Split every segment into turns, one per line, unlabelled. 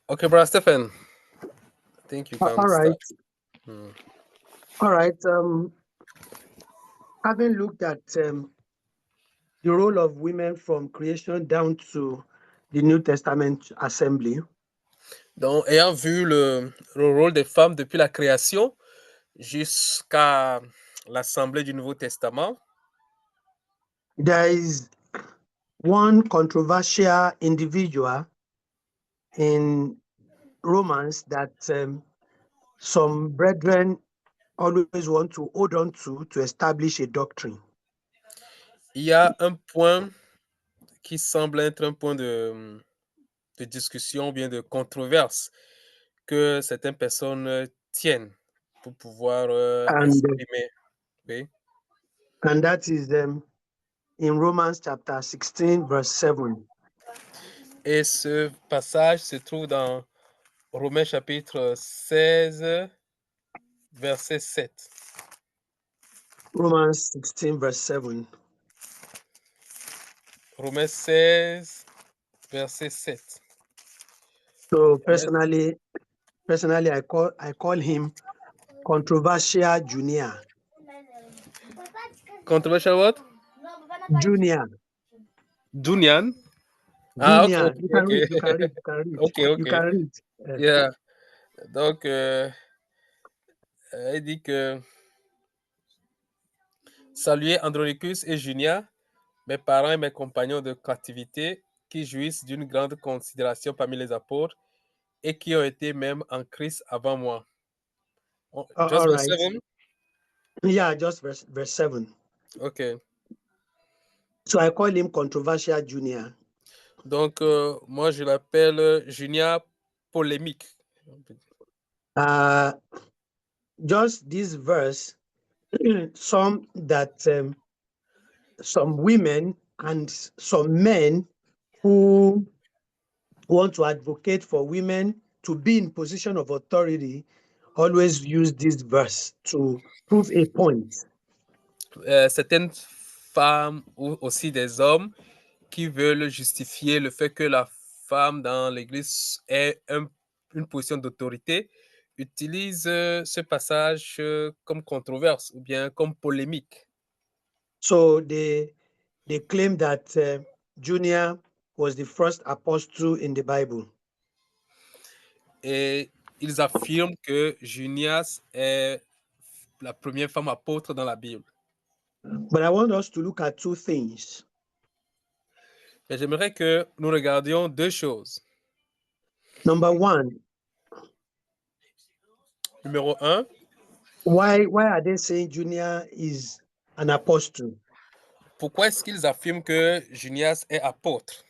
Okay, Brother Stephen, I think you
All
can
right,
start. Hmm.
all right. Having looked at the role of women from creation down to the New Testament assembly,
Donc, ayant vu le rôle des femmes depuis la création jusqu'à l'Assemblée du Nouveau Testament,
there is one controversial individual in Romans that some brethren always want to hold on to establish a doctrine.
il y a un point qui semble être un point de discussion, bien de controverse, que certaines personnes tiennent pour pouvoir
And
exprimer. Oui.
and that is in Romans chapter 16, verse 7.
Et ce passage se trouve dans Romains chapitre 16, verset 7.
Romans 16, verse 7.
Romains 16, verset 7.
So
Yes.
personally, I call him controversial junior.
Controversial what?
Junior.
Dunian. Ah, ok,
Junior.
ok,
You can
ok.
read, you can read, you can read.
Ok,
You
ok.
can read.
Yeah. Donc, il dit que saluez Andronicus et Junia, mes parents et mes compagnons de captivité, qui jouissent d'une grande considération parmi les apôtres et qui ont été même en Christ avant moi. Just
All
verse
right.
7?
Yeah, just verse 7.
Ok.
So I call him controversial junior.
Donc, moi, je l'appelle Junia polémique.
Uh, just this verse, some women and some men who want to advocate for women to be in position of authority always use this verse to prove a point.
Certaines femmes ou aussi des hommes qui veulent justifier le fait que la femme dans l'Église ait une position d'autorité utilisent ce passage comme controverse ou bien comme polémique.
So they claim that Junior was the first apostle in the Bible.
Et ils affirment que Junias est la première femme apôtre dans la Bible.
But I want us to look at two things.
Et j'aimerais que nous regardions deux choses.
Number one,
Numéro un,
why are they saying Junior is an apostle?
pourquoi est-ce qu'ils affirment que Junias est apôtre?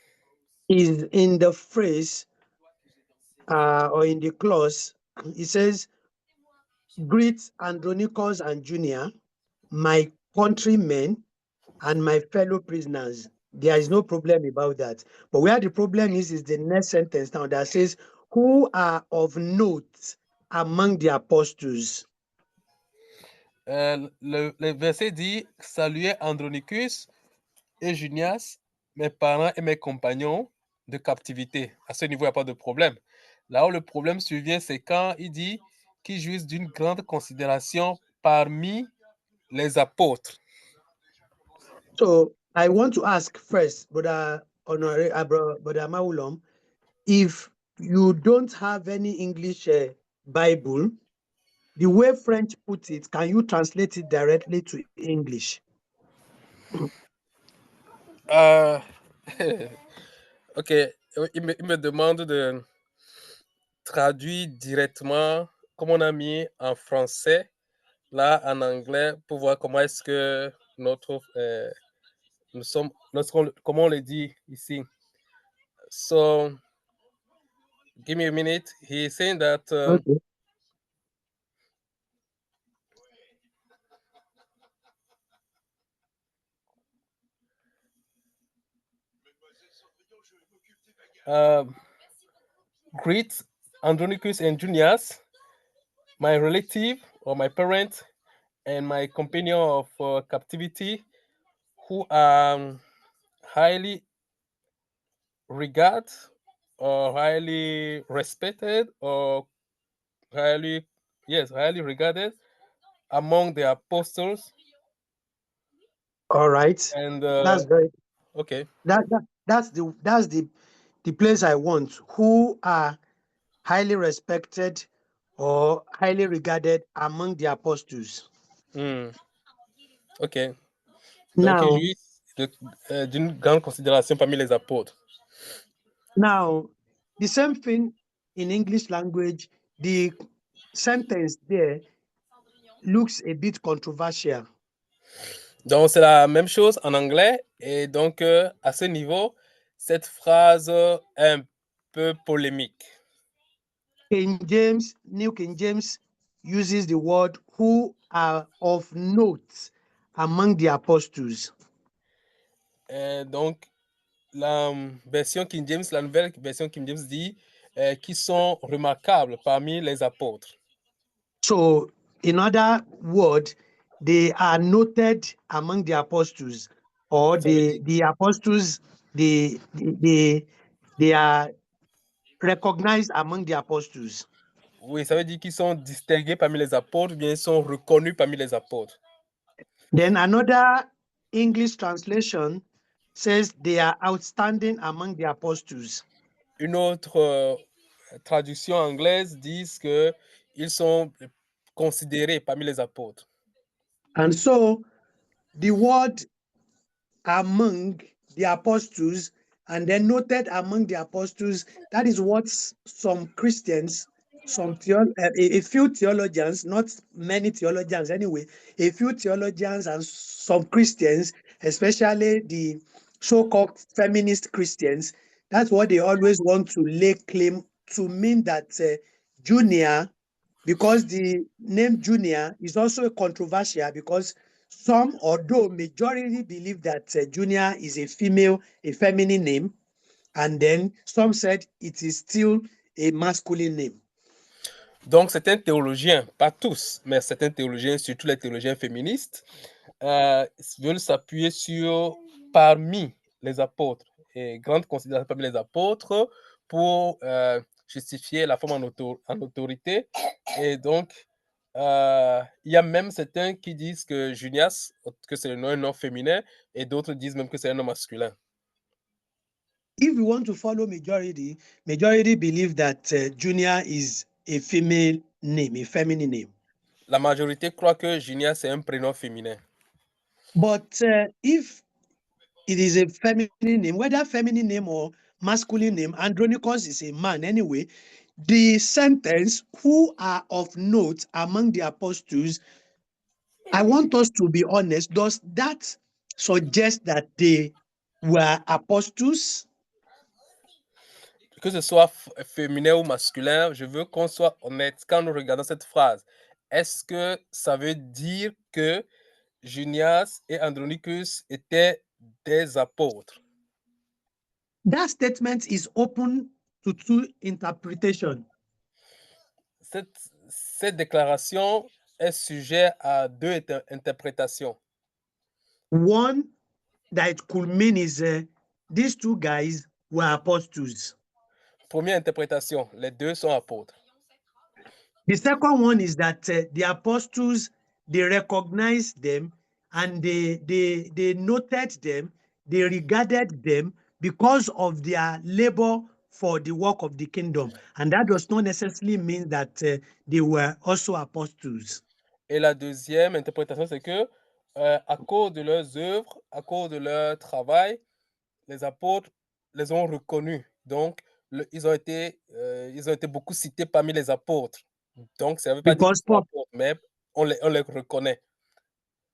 Is in the phrase or in the clause, it says, "Greet Andronicus and Junior, my countrymen and my fellow prisoners." There is no problem about that. But where the problem is the next sentence now that says, "Who are of note among the apostles."
Le verset dit saluez Andronicus et Junias, mes parents et mes compagnons de captivité. À ce niveau, il n'y a pas de problème. Là où le problème survient, c'est quand il dit qu'ils jouissent d'une grande considération parmi les apôtres.
So I want to ask first, Brother Brother Maulam, if you don't have any English Bible, the way French put it, can you translate it directly to English?
Euh, ok, il me demande de traduire directement comme on a mis en français, là en anglais, pour voir comment est-ce que nous sommes, comment on le dit ici. So, give me a minute. He's saying that
Okay.
greet Andronicus and Junius, my relative or my parent, and my companion of captivity, who are highly regarded or highly respected or highly regarded among the apostles.
All right.
And
That's very
okay.
that's the place I want. Who are highly respected or highly regarded among the apostles.
Hmm, ok. Donc, il
Now,
jouit d'une grande considération parmi les apôtres.
now, the same thing in English language, the sentence there looks a bit controversial.
Donc, c'est la même chose en anglais. Et donc, à ce niveau, cette phrase est un peu polémique.
King James, New King James uses the word who are of note among the apostles.
Et donc, la version King James, la nouvelle version King James dit qui sont remarquables parmi les apôtres.
So, in other words, they are noted among the apostles, or
Ça veut dire,
the apostles, they are recognized among the apostles.
oui, ça veut dire qu'ils sont distingués parmi les apôtres, ou bien ils sont reconnus parmi les apôtres.
Then another English translation says they are outstanding among the apostles.
Une autre traduction anglaise dit qu'ils sont considérés parmi les apôtres.
And so the word among the apostles and then noted among the apostles, that is what some Christians, a few theologians, not many theologians anyway, a few theologians and some Christians, especially the so-called feminist Christians, that's what they always want to lay claim to mean that Junior, because the name Junior is also controversial because some, although majority believe that Junior is a feminine name, and then some said it is still a masculine name.
Donc, certains théologiens, pas tous, mais certains théologiens, surtout les théologiens féministes, veulent s'appuyer sur parmi les apôtres et grande considération parmi les apôtres pour justifier la forme en autorité. Et donc, il y a même certains qui disent que Junias, que c'est un nom féminin, et d'autres disent même que c'est un nom masculin.
If we want to follow majority believe that Junior is a female name, a feminine name.
La majorité croit que Junias c'est un prénom féminin.
But if it is a feminine name, whether feminine name or masculine name, Andronicus is a man anyway. The sentence, who are of note among the apostles, I want us to be honest. Does that suggest that they were apostles?
Que ce soit féminin ou masculin, je veux qu'on soit honnête quand nous regardons cette phrase. Est-ce que ça veut dire que Junias et Andronicus étaient des apôtres?
That statement is open to two interpretations.
Cette déclaration est sujet à deux interprétations.
One that it could mean is these two guys were apostles.
Première interprétation, les deux sont apôtres.
The second one is that the apostles, they recognized them and they noted them, they regarded them because of their labor for the work of the kingdom. And that does not necessarily mean that they were also apostles.
Et la deuxième interprétation, c'est que à cause de leurs œuvres, à cause de leur travail, les apôtres les ont reconnus. Donc, ils ont été beaucoup cités parmi les apôtres. Donc, ça ne veut pas dire qu'ils
Because
sont apôtres, mais on les reconnaît.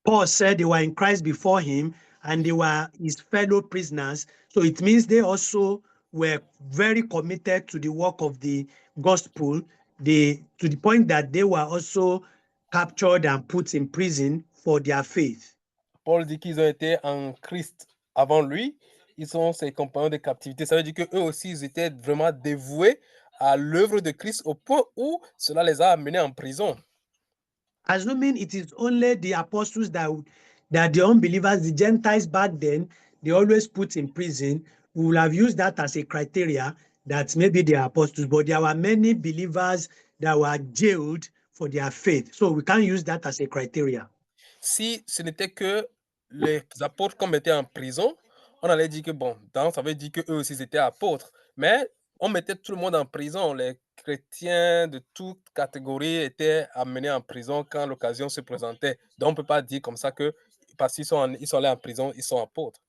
Paul said they were in Christ before him and they were his fellow prisoners. So it means they also were very committed to the work of the gospel, to the point that they were also captured and put in prison for their faith.
Paul dit qu'ils ont été en Christ avant lui. Ils sont ses compagnons de captivité. Ça veut dire qu'eux aussi, ils étaient vraiment dévoués à l'œuvre de Christ au point où cela les a amenés en prison.
Assuming it is only the apostles that the unbelievers, the Gentiles back then, they always put in prison, we will have used that as a criteria. that maybe they are apostles, but there were many believers that were jailed for their faith. So we can't use that as a criteria.
Si ce n'était que les apôtres qu'on mettait en prison, on allait dire que bon, donc ça veut dire qu'eux aussi étaient apôtres. Mais on mettait tout le monde en prison. Les chrétiens de toute catégorie étaient amenés en prison quand l'occasion se présentait. Donc on ne peut pas dire comme ça que parce ils sont allés en prison, ils sont apôtres.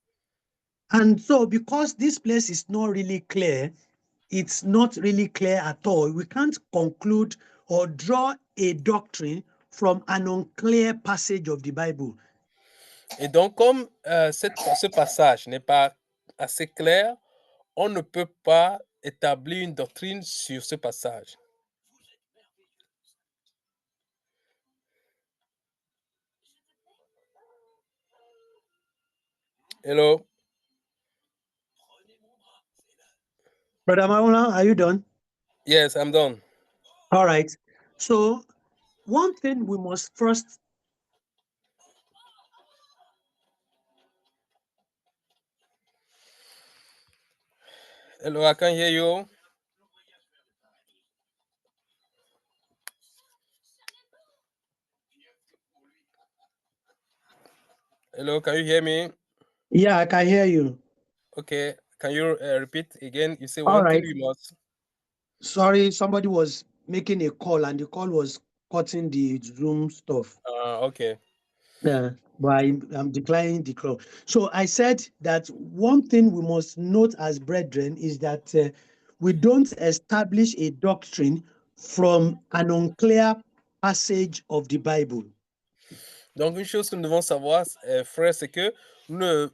And so, because this place is not really clear, it's not really clear at all. We can't conclude or draw a doctrine from an unclear passage of the Bible.
Et donc, comme ce passage n'est pas assez clair, on ne peut pas établir une doctrine sur ce passage. Hello?
Brother Maula, are you done?
Yes, I'm done.
All right. So, one thing we must first
Hello, I can hear you. Hello, can you hear me?
Yeah, I can hear you.
Okay, can you repeat again? You say
All
one thing
right.
we must.
Sorry, somebody was making a call and the call was cutting the Zoom stuff.
Okay.
Yeah, but I'm declining the call. So I said that one thing we must note as brethren is that we don't establish a doctrine from an unclear passage of the Bible.
Donc, une chose que nous devons savoir, frère, c'est que nous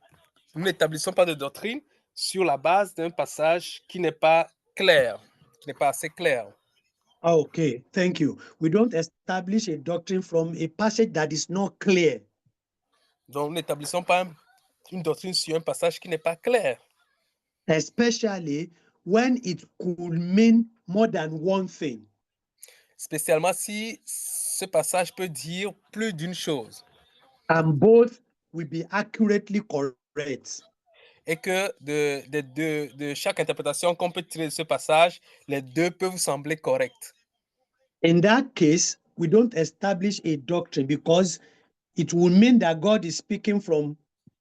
n'établissons pas de doctrine sur la base d'un passage qui n'est pas clair, qui n'est pas assez clair.
Okay, thank you. We don't establish a doctrine from a passage that is not clear.
Donc, nous n'établissons pas une doctrine sur un passage qui n'est pas clair.
Especially when it could mean more than one thing.
Spécialement si ce passage peut dire plus d'une chose.
And both will be accurately correct.
Et que de chaque interprétation qu'on peut tirer de ce passage, les deux peuvent sembler corrects.
In that case, we don't establish a doctrine because it will mean that God is speaking from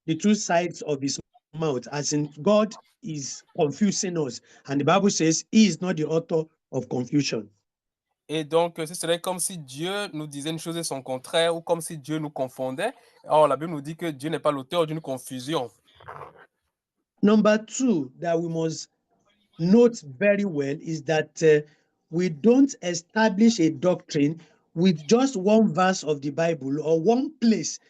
the two sides of his mouth, as in God is confusing us. And the Bible says he is not the author of confusion.
Et donc, ce serait comme si Dieu nous disait une chose et son contraire, ou comme si Dieu nous confondait. Or, la Bible nous dit que Dieu n'est pas l'auteur d'une confusion.
Number two, that we must note very well is that we don't establish a doctrine with just one verse of the Bible or one place,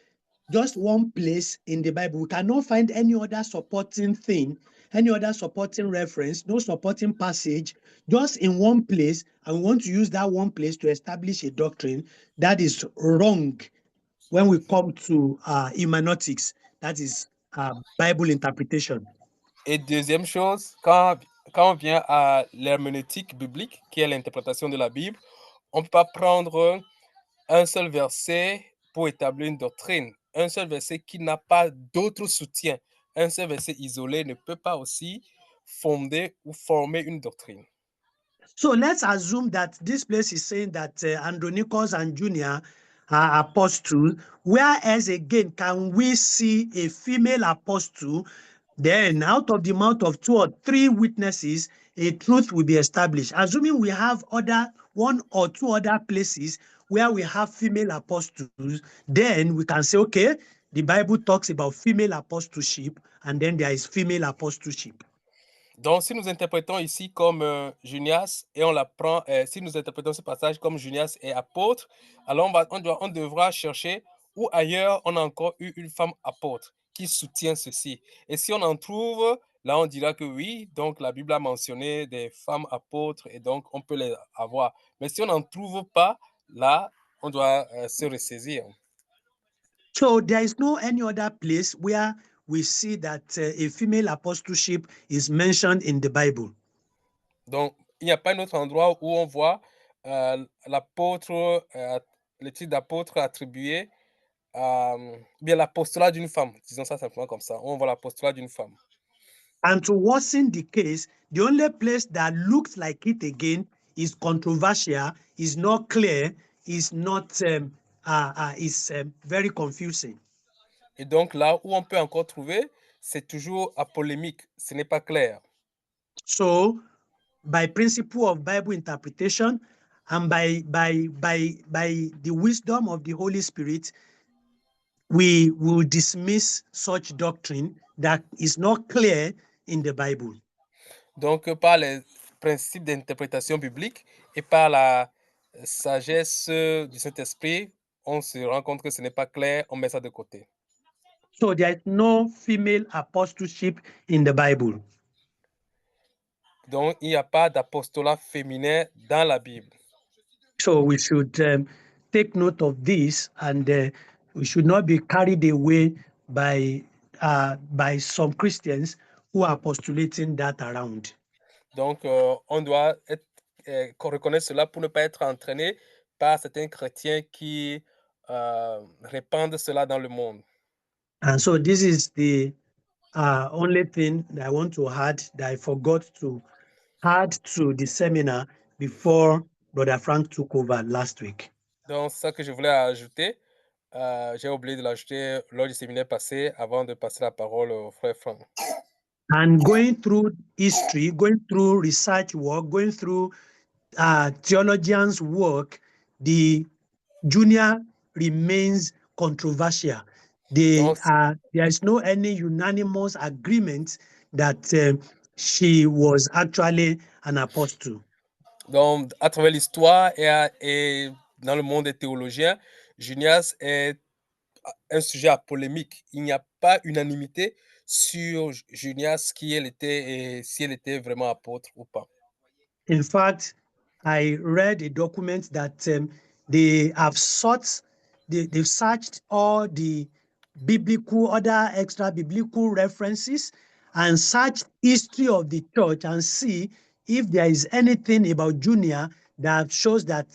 just one place in the Bible. We cannot find any other supporting thing, any other supporting reference, no supporting passage, just in one place. And we want to use that one place to establish a doctrine that is wrong when we come to hermeneutics, that is Bible interpretation.
Et deuxième chose, quand on vient à l'herméneutique biblique, qui est l'interprétation de la Bible, on ne peut pas prendre un seul verset pour établir une doctrine. Un seul verset qui n'a pas d'autre soutien. Un seul verset isolé ne peut pas aussi fonder ou former une doctrine.
So let's assume that this place is saying that Andronicus and Junior are apostles. Whereas again, can we see a female apostle? Then out of the mouth of two or three witnesses, a truth will be established. Assuming we have one or two other places where we have female apostles, then we can say, okay, the Bible talks about female apostleship, and then there is female apostleship.
Donc, si nous interprétons ici comme Junias et on l'apprend, si nous interprétons ce passage comme Junias est apôtre, alors on devra chercher où ailleurs on a encore eu une femme apôtre qui soutient ceci. Et si on en trouve, là on dira que oui, donc la Bible a mentionné des femmes apôtres et donc on peut les avoir. Mais si on n'en trouve pas, là on doit se ressaisir.
So there is no any other place where we see that a female apostleship is mentioned in the Bible.
Donc, il n'y a pas un autre endroit où on voit l'apôtre, le titre d'apôtre attribué bien l'apostolat d'une femme. Disons ça simplement comme ça. On voit l'apostolat d'une femme.
And to worsen the case, the only place that looks like it again is controversial, is not clear, is not is very confusing.
Et donc là où on peut encore trouver, c'est toujours à polémique, ce n'est pas clair.
So, by principle of Bible interpretation and by the wisdom of the Holy Spirit, we will dismiss such doctrine that is not clear in the Bible.
Donc par les principes d'interprétation biblique et par la sagesse du Saint-Esprit, on se rend compte que ce n'est pas clair, on met ça de côté.
So there is no female apostleship in the Bible.
Donc il n'y a pas d'apostolat féminin dans la Bible.
So we should take note of this, and we should not be carried away by some Christians who are postulating that around.
Donc on doit reconnaître cela pour ne pas être entraîné par certains chrétiens qui répandent cela dans le monde.
And so this is the only thing that I want to add that I forgot to add to the seminar before Brother Frank took over last week.
Donc, ça que je voulais ajouter, j'ai oublié de l'ajouter lors du séminaire passé avant de passer la parole au frère Franck.
And going through history, going through research work, going through theologians' work, the junior remains controversial. There is no any unanimous agreement that she was actually an apostle.
Donc, à travers l'histoire et dans le monde des théologiens, Junias est un sujet à polémique. Il n'y a pas unanimité sur Junias, qui elle était et si elle était vraiment apôtre ou pas.
In fact, I read a document that they have they've searched all the other extra biblical references and searched history of the church and see if there is anything about Junia that shows that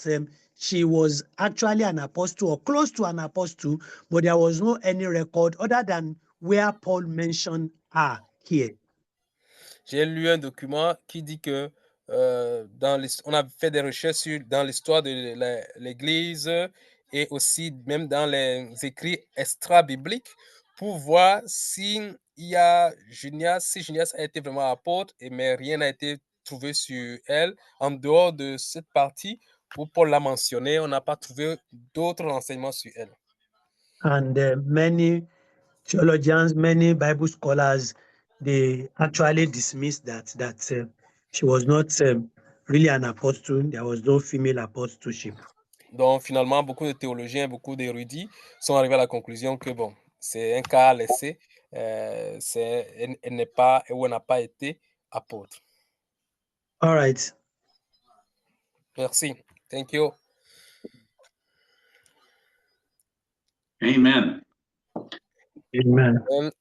she was actually an apostle or close to an apostle, but there was no any record other than where Paul mentioned her here.
J'ai lu un document qui dit que on a fait des recherches dans l'histoire de l'Église et aussi même dans les écrits extra-bibliques pour voir si Junias a été vraiment apôtre, mais rien n'a été trouvé sur elle. En dehors de cette partie où Paul l'a mentionné, on n'a pas trouvé d'autres renseignements sur elle.
And many theologians, many Bible scholars, they actually dismissed that she was not really an apostle. There was no female apostleship.
Donc, finalement, beaucoup de théologiens, beaucoup d'érudits sont arrivés à la conclusion que, bon, c'est un cas à laisser. Elle n'est pas, ou elle n'a pas été apôtre.
All right.
Merci. Thank you.
Amen.
Amen.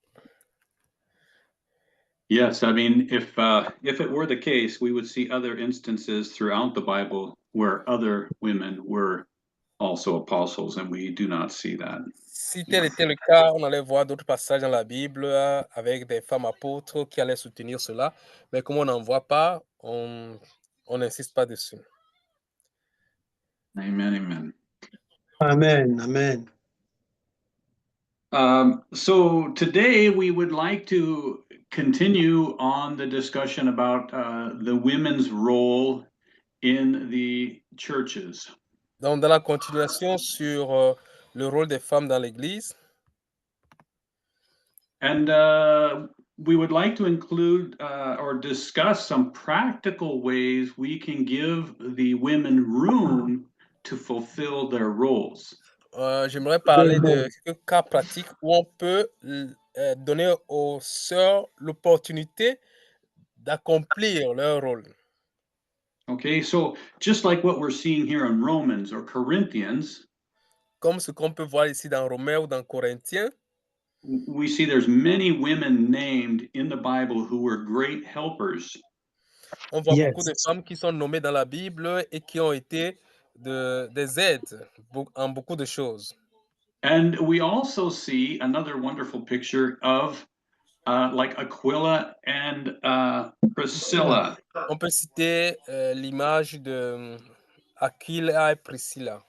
Yes, I mean, if it were the case, we would see other instances throughout the Bible where other women were also apostles, and we do not see that.
Si tel était le cas, on allait voir d'autres passages dans la Bible avec des femmes apôtres qui allaient soutenir cela. Mais comme on n'en voit pas, on n'insiste pas dessus.
Amen, amen.
Amen, amen.
So today we would like to continue on the discussion about the women's role in the churches.
Donc, dans la continuation sur le rôle des femmes dans l'Église.
And we would like to include or discuss some practical ways we can give the women room to fulfill their roles.
J'aimerais parler de quelques cas pratiques où on peut donner aux sœurs l'opportunité d'accomplir leur rôle.
Okay, so just like what we're seeing here in Romans or Corinthians,
comme ce qu'on peut voir ici dans Romains ou dans Corinthiens,
we see there's many women named in the Bible who were great helpers.
On voit beaucoup de femmes qui sont nommées dans la Bible et qui ont été des aides en beaucoup de choses.
And we also see another wonderful picture of like Aquila and Priscilla.
On peut citer l'image de Aquila et Priscilla.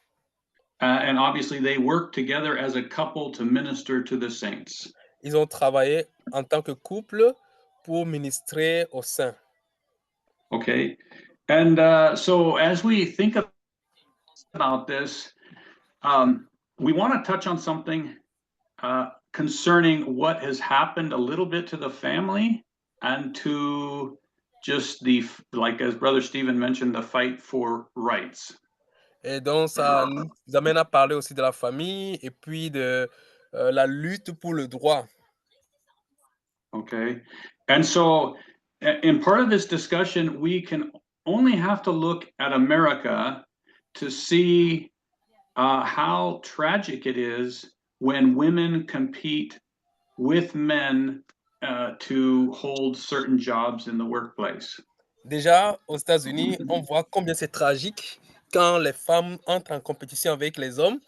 And obviously, they worked together as a couple to minister to the saints.
Ils ont travaillé en tant que couple pour ministrer aux saints.
Okay. And so, as we think about this, we want to touch on something concerning what has happened a little bit to the family and to just like as Brother Stephen mentioned, the fight for rights.
Et donc, ça nous amène à parler aussi de la famille et puis de la lutte pour le droit.
Okay. And so, in part of this discussion, we can only have to look at America to see how tragic it is when women compete with men to hold certain jobs in the workplace.
Déjà, aux États-Unis, on voit combien c'est tragique quand les femmes entrent en compétition avec les hommes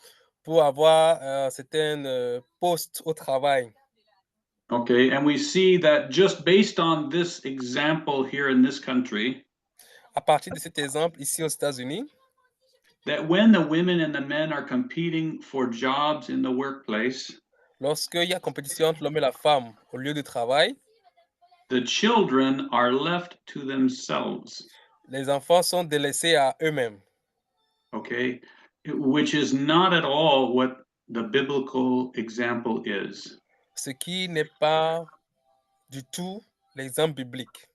pour avoir certains postes au travail.
Okay, and we see that just based on this example here in this country,
À partir de cet exemple ici aux États-Unis,
that when the women and the men are competing for jobs in the workplace,
lorsqu'il y a compétition entre l'homme et la femme au lieu de travail,
the children are left to themselves.
les enfants sont délaissés à eux-mêmes.
Okay, which is not at all what the biblical example is.
Ce qui n'est pas du tout l'exemple biblique.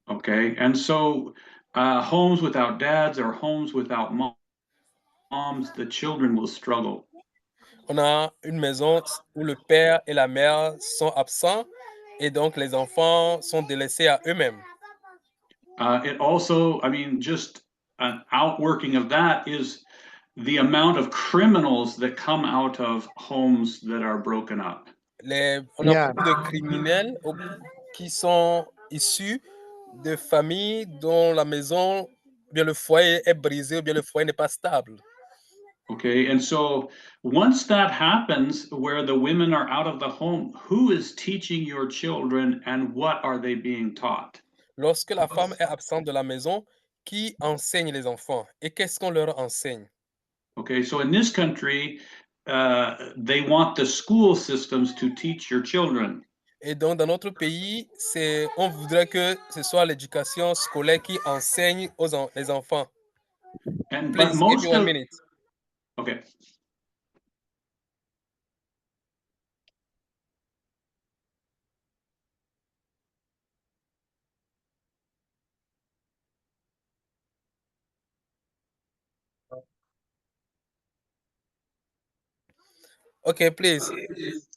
Okay, and so homes without dads or homes without moms, the children will struggle.
On a une maison où le père et la mère sont absents et donc les enfants sont délaissés à eux-mêmes.
It also, I mean, just an outworking of that is the amount of criminals that come out of homes that are broken up.
On a beaucoup de criminels qui sont issus de familles dont la maison, bien le foyer est brisé ou bien le foyer n'est pas stable.
Okay, and so once that happens, where the women are out of the home, who is teaching your children and what are they being taught?
Lorsque la femme est absente de la maison, qui enseigne les enfants et qu'est-ce qu'on leur enseigne?
Okay, so in this country, they want the school systems to teach your children.
Et donc, dans notre pays, on voudrait que ce soit l'éducation scolaire qui enseigne les enfants.
But
Please, give
most
me 1
of,
minute.
okay.
Okay, please,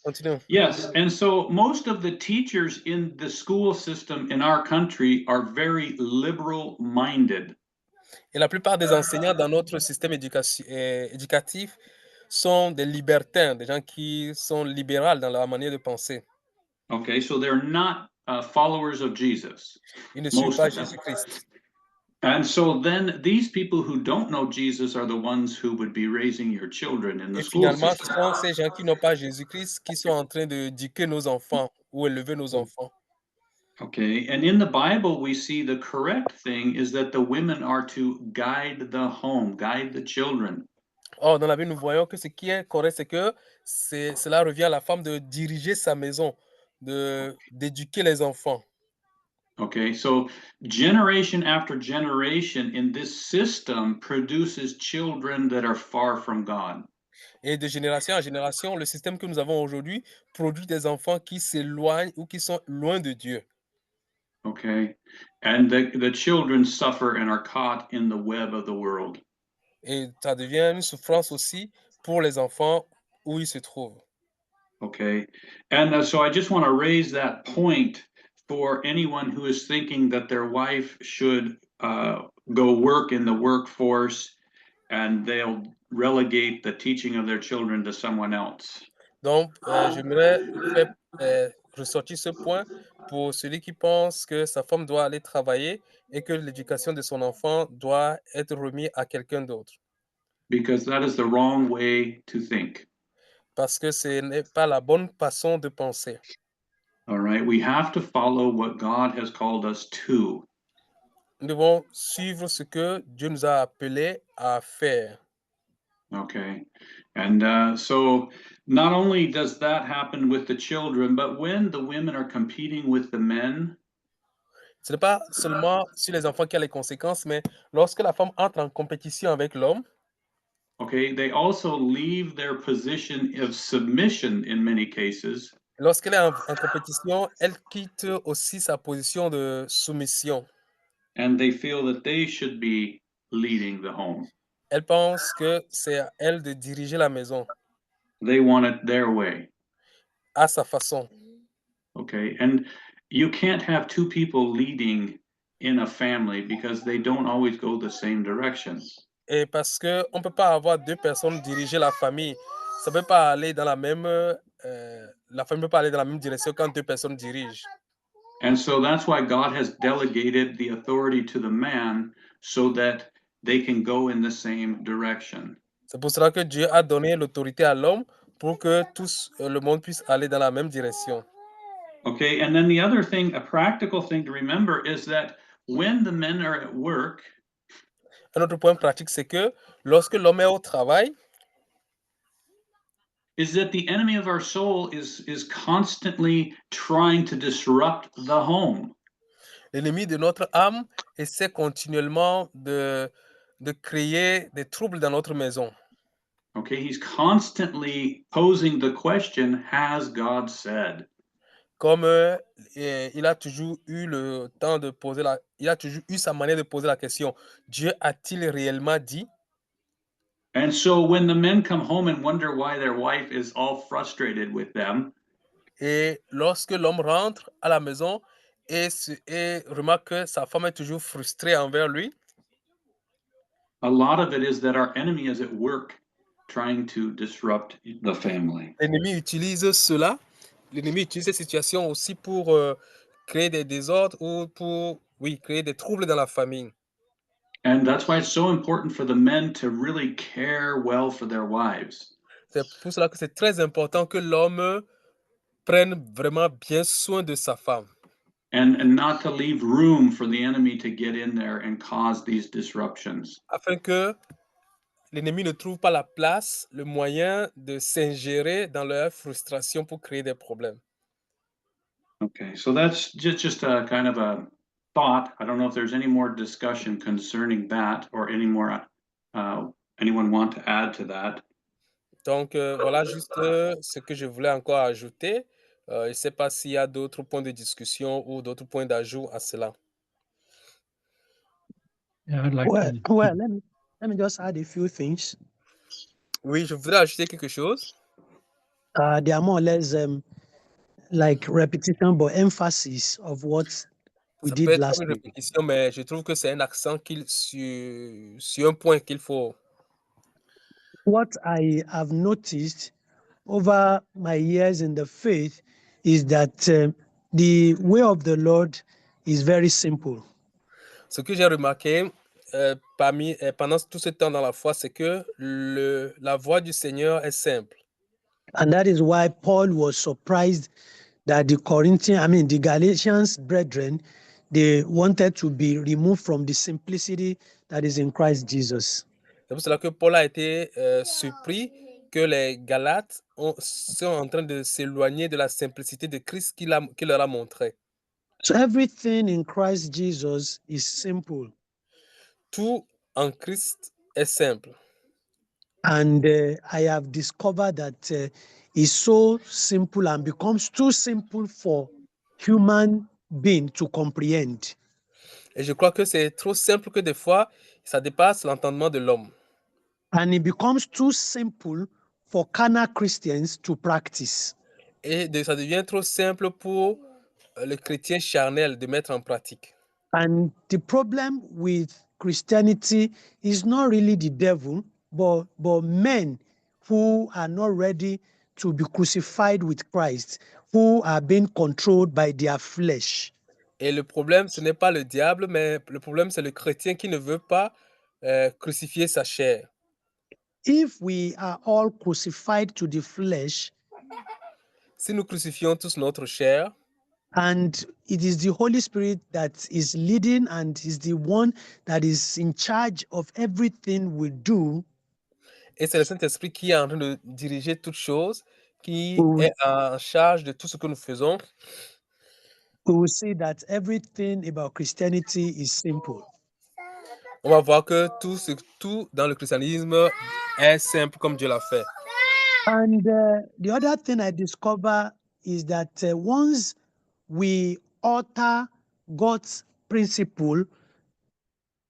continue.
Yes, and so most of the teachers in the school system in our country are very liberal minded.
Et la plupart des enseignants dans notre système éducatif sont des libertins, des gens qui sont libéraux dans leur manière de penser.
Okay, so they're not followers of Jesus.
Ils ne suivent
Most
pas
of them.
Jésus-Christ.
And so then these people who don't know Jesus are the ones who would be raising your children in the
Et
school
finalement, ce
system.
sont ces gens qui n'ont pas Jésus-Christ qui sont en train d'éduquer nos enfants ou élever nos enfants.
Okay, and in the Bible, we see the correct thing is that the women are to guide the home, guide the children.
Or, dans la Bible, nous voyons que ce qui est correct, c'est que cela revient à la femme de diriger sa maison, d'éduquer les enfants.
Okay, so generation after generation in this system produces children that are far from God.
Et de génération en génération, le système que nous avons aujourd'hui produit des enfants qui s'éloignent ou qui sont loin de Dieu.
Okay, and the children suffer and are caught in the web of the world.
Et ça devient une souffrance aussi pour les enfants où ils se trouvent.
Okay, and so I just want to raise that point for anyone who is thinking that their wife should go work in the workforce and they'll relegate the teaching of their children to someone else.
Donc, j'aimerais faire ressortir ce point pour celui qui pense que sa femme doit aller travailler et que l'éducation de son enfant doit être remise à quelqu'un d'autre.
Because that is the wrong way to think.
Parce que ce n'est pas la bonne façon de penser.
All right, we have to follow what God has called us to.
Nous devons suivre ce que Dieu nous a appelés à faire.
Okay, and so not only does that happen with the children, but when the women are competing with the men,
Ce n'est pas seulement sur les enfants qu'il y a les conséquences, mais lorsque la femme entre en compétition avec l'homme,
okay, they also leave their position of submission in many cases,
lorsqu'elle est en compétition, elle quitte aussi sa position de soumission.
and they feel that they should be leading the home.
Elle pense que c'est à elle de diriger la maison
They want it their way.
à sa façon.
Okay, and you can't have two people leading in a family because they don't always go the same direction.
Et parce qu'on ne peut pas avoir deux personnes diriger la famille. Ça peut pas aller dans la même, la famille ne peut pas aller dans la même direction quand deux personnes dirigent.
And so that's why God has delegated the authority to the man so that they can go in the same direction.
C'est pour cela que Dieu a donné l'autorité à l'homme pour que tous, le monde puisse aller dans la même direction.
Okay, and then the other thing, a practical thing to remember is that when the men are at work,
Un autre point pratique, c'est que lorsque l'homme est au travail,
is that the enemy of our soul is constantly trying to disrupt the home.
l'ennemi de notre âme essaie continuellement de créer des troubles dans notre maison.
Okay, he's constantly posing the question, has God said?
Comme il a toujours eu le temps de poser il a toujours eu sa manière de poser la question. Dieu a-t-il réellement dit?
And so when the men come home and wonder why their wife is all frustrated with them,
Et lorsque l'homme rentre à la maison et remarque que sa femme est toujours frustrée envers lui,
a lot of it is that our enemy is at work trying to disrupt the family.
l'ennemi utilise cela. L'ennemi utilise cette situation aussi pour créer des désordres ou pour, oui, créer des troubles dans la famille.
And that's why it's so important for the men to really care well for their wives.
C'est pour cela que c'est très important que l'homme prenne vraiment bien soin de sa femme.
And not to leave room for the enemy to get in there and cause these disruptions.
Afin que l'ennemi ne trouve pas la place, le moyen de s'ingérer dans leur frustration pour créer des problèmes.
Okay, so that's just a kind of a thought. I don't know if there's any more discussion concerning that or any more, anyone want to add to that?
Donc, voilà juste ce que je voulais encore ajouter. Je ne sais pas s'il y a d'autres points de discussion ou d'autres points d'ajout à cela.
Yeah, I'd like
Well,
to.
well, let me just add a few things.
Oui, je voudrais ajouter quelque chose.
They are more or less like repetition, but emphasis of what we
Ça peut
did
être
last
une
week.
répétition, mais je trouve que c'est un accent sur un point qu'il faut.
What I have noticed over my years in the faith is that the way of the Lord is very simple.
Ce que j'ai remarqué pendant tout ce temps dans la foi, c'est que la voix du Seigneur est simple.
And that is why Paul was surprised that the Galatians brethren, they wanted to be removed from the simplicity that is in Christ Jesus.
C'est pour cela que Paul a été surpris que les Galates sont en train de s'éloigner de la simplicité de Christ qu'il leur a montré.
So everything in Christ Jesus is simple.
Tout en Christ est simple.
And I have discovered that it's so simple and becomes too simple for human being to comprehend.
Et je crois que c'est trop simple que des fois, ça dépasse l'entendement de l'homme.
And it becomes too simple for carnal Christians to practice.
Et ça devient trop simple pour le chrétien charnel de mettre en pratique.
And the problem with Christianity is not really the devil, but men who are not ready to be crucified with Christ, who are being controlled by their flesh.
Et le problème, ce n'est pas le diable, mais le problème, c'est le chrétien qui ne veut pas crucifier sa chair.
If we are all crucified to the flesh,
Si nous crucifions tous notre chair,
And it is the Holy Spirit that is leading and is the one that is in charge of everything we do.
Et c'est le Saint-Esprit qui est en train de diriger toutes choses, qui
We will,
est en charge de tout ce que nous faisons.
we will see that everything about Christianity is simple.
On va voir que tout dans le christianisme est simple comme Dieu l'a fait.
And the other thing I discover is that once we alter God's principle,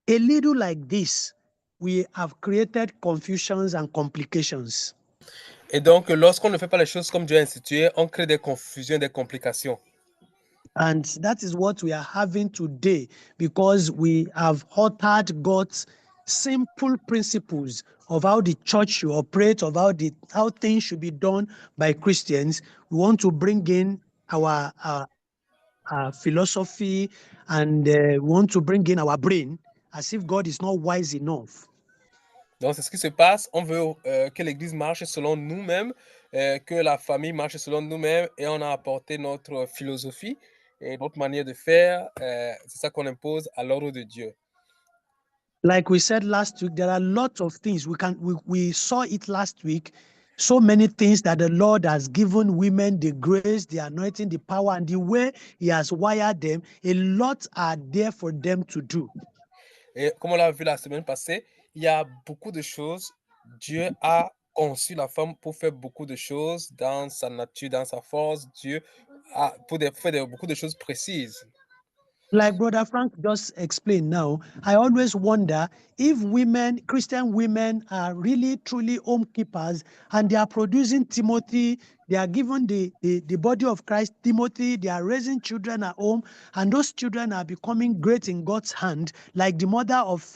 a little like this, we have created confusions and complications.
Et donc, lorsqu'on ne fait pas les choses comme Dieu a institué, on crée des confusions, des complications.
And that is what we are having today because we have altered God's simple principles of how the church should operate, of how things should be done by Christians. We want to bring in our philosophy and we want to bring in our brain as if God is not wise enough.
Donc, c'est ce qui se passe. On veut que l'Église marche selon nous-mêmes, que la famille marche selon nous-mêmes, et on a apporté notre philosophie et notre manière de faire. C'est ça qu'on impose à l'ordre de Dieu.
Like we said last week, there are lots of things we saw it last week. So many things that the Lord has given women, the grace, the anointing, the power, and the way He has wired them. A lot are there for them to do.
Et comme on l'a vu la semaine passée, il y a beaucoup de choses. Dieu a conçu la femme pour faire beaucoup de choses dans sa nature, dans sa force. Dieu a faire beaucoup de choses précises.
Like Brother Frank just explained now, I always wonder if women, Christian women, are really truly home keepers and they are producing Timothy, they are given the body of Christ, Timothy, they are raising children at home, and those children are becoming great in God's hand, like the mother of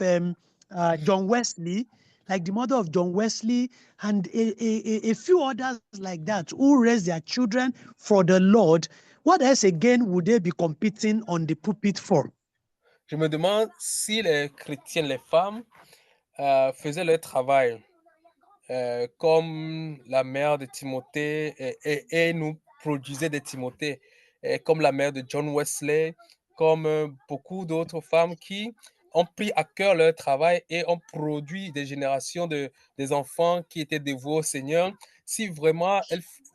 John Wesley, and a few others like that who raise their children for the Lord. What else again would they be competing on the pulpit for?
Je me demande si les chrétiens, les femmes, faisaient leur travail comme la mère de Timothée et nous produisaient des Timothées, comme la mère de John Wesley, comme beaucoup d'autres femmes qui ont pris à cœur leur travail et ont produit des générations des enfants qui étaient dévoués au Seigneur. Si vraiment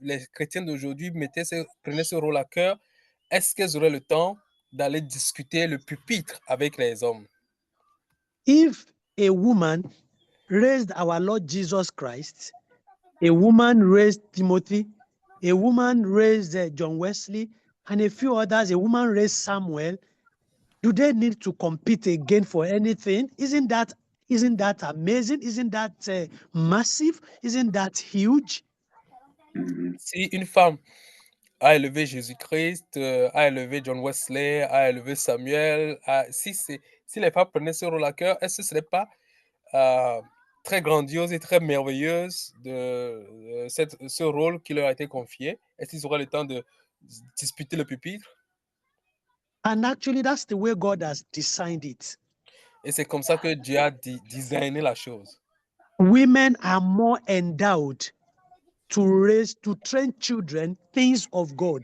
les chrétiens d'aujourd'hui prenaient ce rôle à cœur, est-ce qu'elles auraient le temps d'aller discuter le pupitre avec les hommes?
If a woman raised our Lord Jesus Christ, a woman raised Timothy, a woman raised John Wesley, and a few others, a woman raised Samuel, do they need to compete again for anything? Isn't that amazing? Isn't that massive? Isn't that huge?
Si une femme a élevé Jésus-Christ, a élevé John Wesley, a élevé Samuel, si les femmes prenaient ce rôle à cœur, est-ce que ce n'est pas très grandiose et très merveilleuse de ce rôle qui leur a été confié? Est-ce qu'ils auraient le temps de disputer le pupitre?
And actually, that's the way God has designed it.
Et c'est comme ça que Dieu a designé la chose.
Women are more endowed to train children things of God.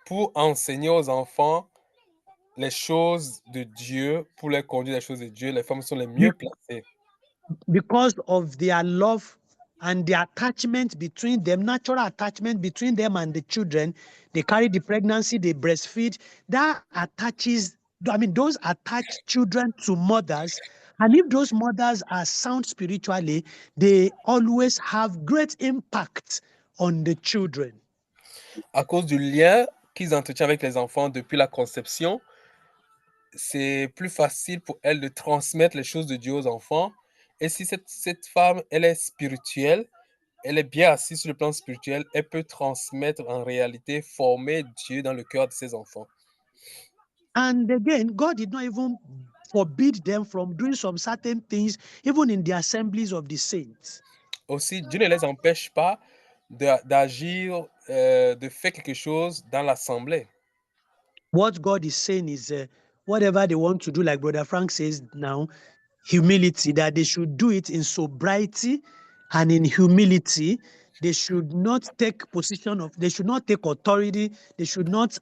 Pour enseigner aux enfants les choses de Dieu, pour les conduire les choses de Dieu, les femmes sont les mieux placées.
Because of their love and the attachment between them, natural attachment between them and the children, they carry the pregnancy, they breastfeed. Those attach children to mothers. And if those mothers are sound spiritually, they always have great impact on the children.
À cause du lien qu'ils entretiennent avec les enfants depuis la conception, c'est plus facile pour elles de transmettre les choses de Dieu aux enfants. Et si cette femme, elle est spirituelle, elle est bien assise sur le plan spirituel, elle peut transmettre en réalité, former Dieu dans le cœur de ses enfants.
And again, God did not even forbid them from doing some certain things, even in the assemblies of the saints.
Aussi, Dieu ne les empêche pas d'agir, de faire quelque chose dans l'assemblée.
What God is saying is whatever they want to do, like Brother Frank says now, humility, that they should do it in sobriety and in humility, they should not take they should not take authority, they should not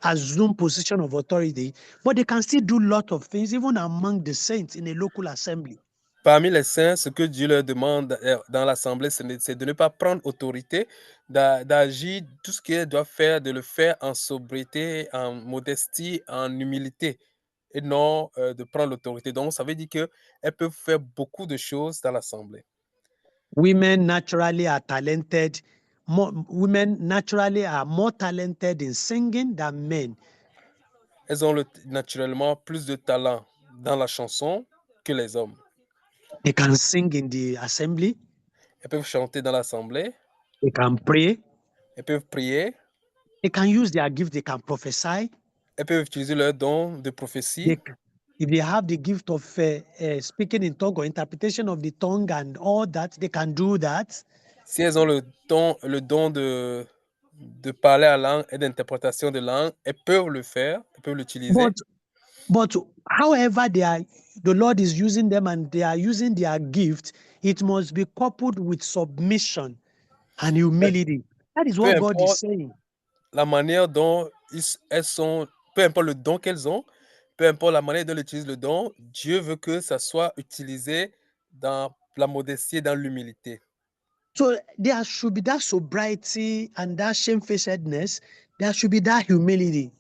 assume position of authority, but they can still do a lot of things, even among the saints in a local assembly.
Parmi les saints, ce que Dieu leur demande dans l'assemblée, c'est de ne pas prendre autorité, d'agir tout ce qu'ils doivent faire, de le faire en sobriété, en modestie, en humilité, et non de prendre l'autorité. Donc, ça veut dire qu'elles peuvent faire beaucoup de choses dans l'assemblée.
Women naturally are talented. Women naturally are more talented in singing than men.
Elles ont naturellement plus de talent dans la chanson que les hommes.
They can sing in the assembly.
Elles peuvent chanter dans l'assemblée.
They can pray.
Elles peuvent prier.
They can use their gift. They can prophesy.
Elles peuvent utiliser leur don de prophétie.
If they have the gift of speaking in tongue or interpretation of the tongue and all that, they can do that.
Si elles ont le don de parler à langue et d'interprétation de langue, elles peuvent le faire, elles peuvent l'utiliser.
But however the Lord is using them and they are using their gift, it must be coupled with submission and humility. That is what God is saying.
La manière dont elles sont, peu importe le don qu'elles ont, peu importe la manière dont elles utilisent le don, Dieu veut que ça soit utilisé dans la modestie et dans l'humilité.
So there should be that sobriety and that shamefacedness. There should be that humility.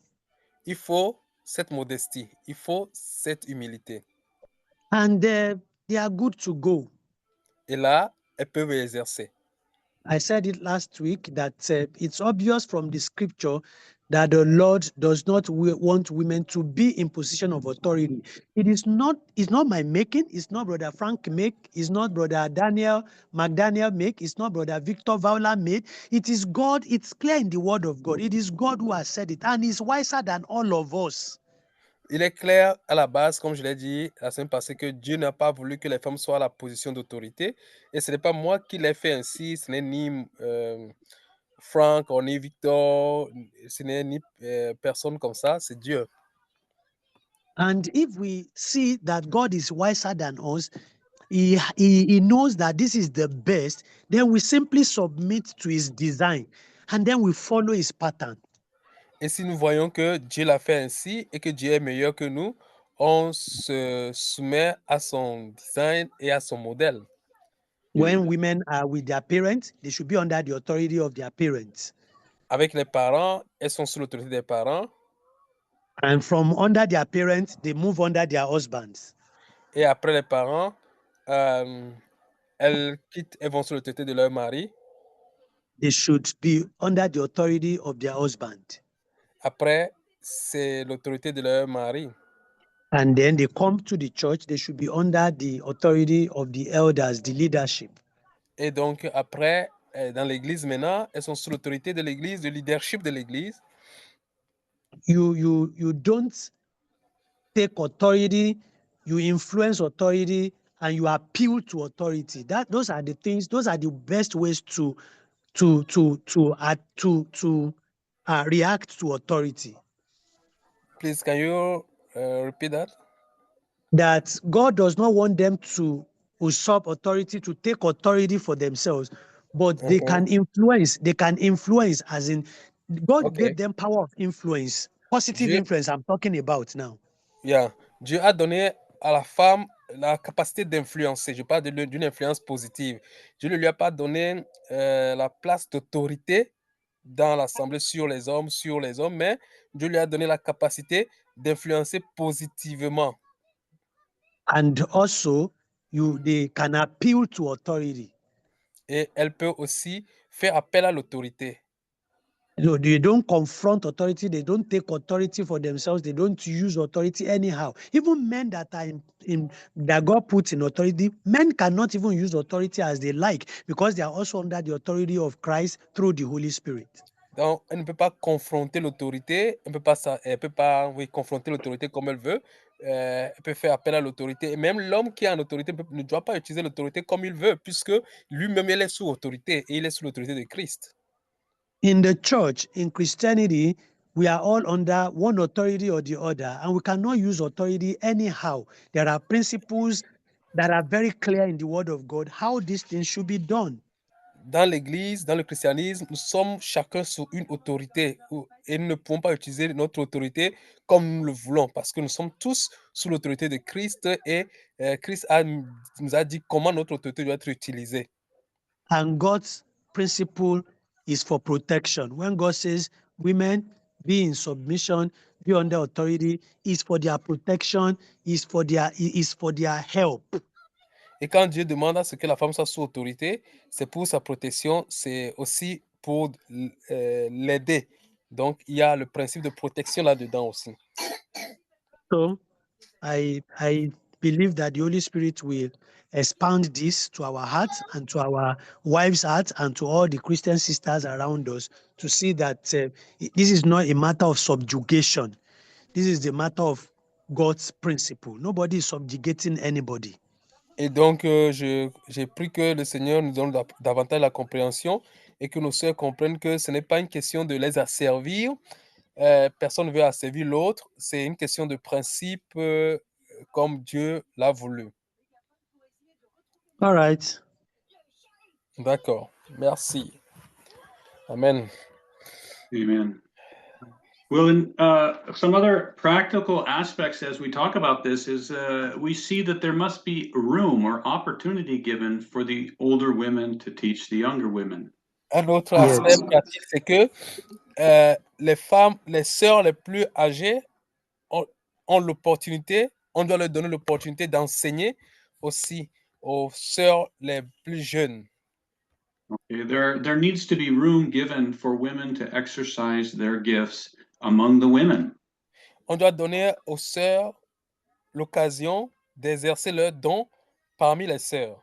Il faut cette modestie, il faut cette humilité.
And they are good to go.
Et là, elles peuvent exercer.
I said it last week that it's obvious from the scripture that the Lord does not want women to be in position of authority. It's not my making. It's not Brother Frank make. It's not Brother Daniel McDaniel make. It's not Brother Victor Vowler made. It is God. It's clear in the word of God. It is God who has said it, and he's wiser than all of us.
Il est clair à la base, comme je l'ai dit la semaine passée, que Dieu n'a pas voulu que les femmes soient à la position d'autorité. Et ce n'est pas moi qui l'ai fait ainsi, ce n'est ni Frank ou ni Victor, ce n'est ni personne comme ça, c'est Dieu.
And if we see that God is wiser than us, he knows that this is the best, then we simply submit to his design and then we follow his pattern.
Et si nous voyons que Dieu l'a fait ainsi et que Dieu est meilleur que nous, on se soumet à son design et à son modèle.
When women are with their parents, they should be under the authority of their parents.
Avec les parents, elles sont sous l'autorité des parents.
And from under their parents, they move under their husbands.
Et après les parents, elles vont sous l'autorité de leur mari.
They should be under the authority of their husband.
Après, c'est l'autorité de leur mari.
And then they come to the church, they should be under the authority of the elders, the leadership.
Et donc, après, dans l'église maintenant, elles sont sous l'autorité de l'église, du leadership de l'église.
You don't take authority, you influence authority, and you appeal to authority. Those are the things, those are the best ways to react to authority.
Please, can you repeat that?
That God does not want them to usurp authority, to take authority for themselves, but they can influence. They can influence, as in God gave them power of influence, positive influence. I'm talking about now.
Yeah, Dieu a donné à la femme la capacité d'influencer. Je parle d'une influence positive. Dieu ne lui a pas donné la place d'autorité dans l'assemblée sur les hommes, mais Dieu lui a donné la capacité d'influencer positivement.
And also, they can appeal to authority.
Et elle peut aussi faire appel à l'autorité.
So they don't confront authority, they don't take authority for themselves, they don't use authority anyhow. Even men that are that God puts in authority, men cannot even use authority as they like because they are also under the authority of Christ through the Holy Spirit.
Donc, elle ne peut pas confronter l'autorité, elle ne peut pas confronter l'autorité comme elle veut. Elle peut faire appel à l'autorité. Et même l'homme qui est en autorité ne doit pas utiliser l'autorité comme il veut, puisque lui-même, il est sous autorité et il est sous l'autorité de Christ.
In the church, in Christianity, we are all under one authority or the other, and we cannot use authority anyhow. There are principles that are very clear in the Word of God how these things should be done.
dans l'Église, dans le christianisme, nous sommes chacun sous une autorité et nous ne pouvons pas utiliser notre autorité comme nous le voulons parce que nous sommes tous sous l'autorité de Christ et Christ nous a dit comment notre autorité doit être utilisée.
And God's principle is for protection. When God says, women, be in submission, be under authority, is for their protection, is for their help.
Et quand Dieu demande à ce que la femme soit sous autorité, c'est pour sa protection, c'est aussi pour l'aider. Donc, il y a le principe de protection là-dedans aussi.
So I believe that the Holy Spirit will expand this to our hearts and to our wives' hearts and to all the Christian sisters around us to see that this is not a matter of subjugation. This is the matter of God's principle. Nobody is subjugating anybody.
Et donc, j'ai pris que le Seigneur nous donne davantage la compréhension et que nos sœurs comprennent que ce n'est pas une question de les asservir. Personne ne veut asservir l'autre. C'est une question de principe comme Dieu l'a voulu.
All right.
D'accord. Merci. Amen.
Amen. Well, in some other practical aspects as we talk about this is we see that there must be room or opportunity given for the older women to teach the younger women.
Un autre
Yes.
aspect pratique, c'est que les femmes, les sœurs les plus âgées ont l'opportunité, on doit leur donner l'opportunité d'enseigner aussi aux sœurs les plus jeunes.
Okay, there needs to be room given for women to exercise their gifts among the women.
On doit donner aux sœurs l'occasion d'exercer leurs dons parmi les sœurs.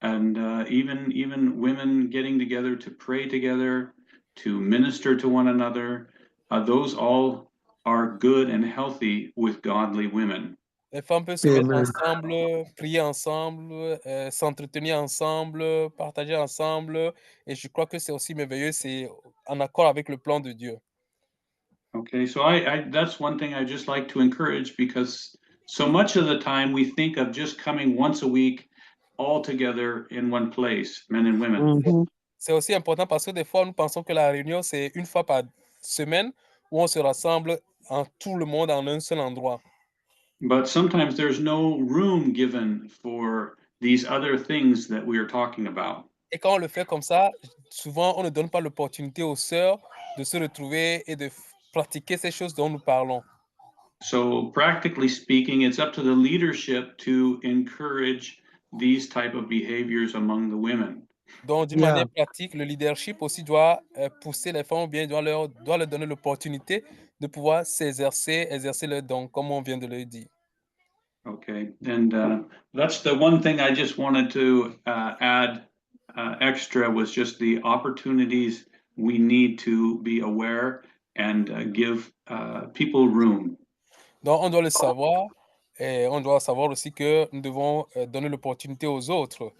And even women getting together to pray together, to minister to one another, those all are good and healthy with godly women.
Les femmes peuvent se mettre
Amen.
ensemble, prier ensemble, s'entretenir ensemble, partager ensemble. Et je crois que c'est aussi merveilleux, c'est en accord avec le plan de Dieu.
Okay, so I that's one thing I just like to encourage because so much of the time we think of just coming once a week all together in one place, men and women.
Mhm.
C'est aussi important parce que des fois, nous pensons que la réunion, c'est une fois par semaine où on se rassemble en tout le monde en un seul endroit.
But sometimes there's no room given for these other things that we are talking about.
Et quand on le fait comme ça, souvent, on ne donne pas l'opportunité aux sœurs de se retrouver et de pratiquer ces choses dont nous parlons.
So practically speaking, it's up to the leadership to encourage these type of behaviors among the women.
Donc, d'une
Yeah.
manière pratique, le leadership aussi doit pousser les femmes ou bien doit leur donner l'opportunité de pouvoir exercer leurs dons, comme on vient de le dire.
Okay, and that's the one thing I just wanted to add extra was just the opportunities we need to be aware and give people room.
Donc, on doit le savoir et on doit savoir aussi que nous devons donner l'opportunité aux autres.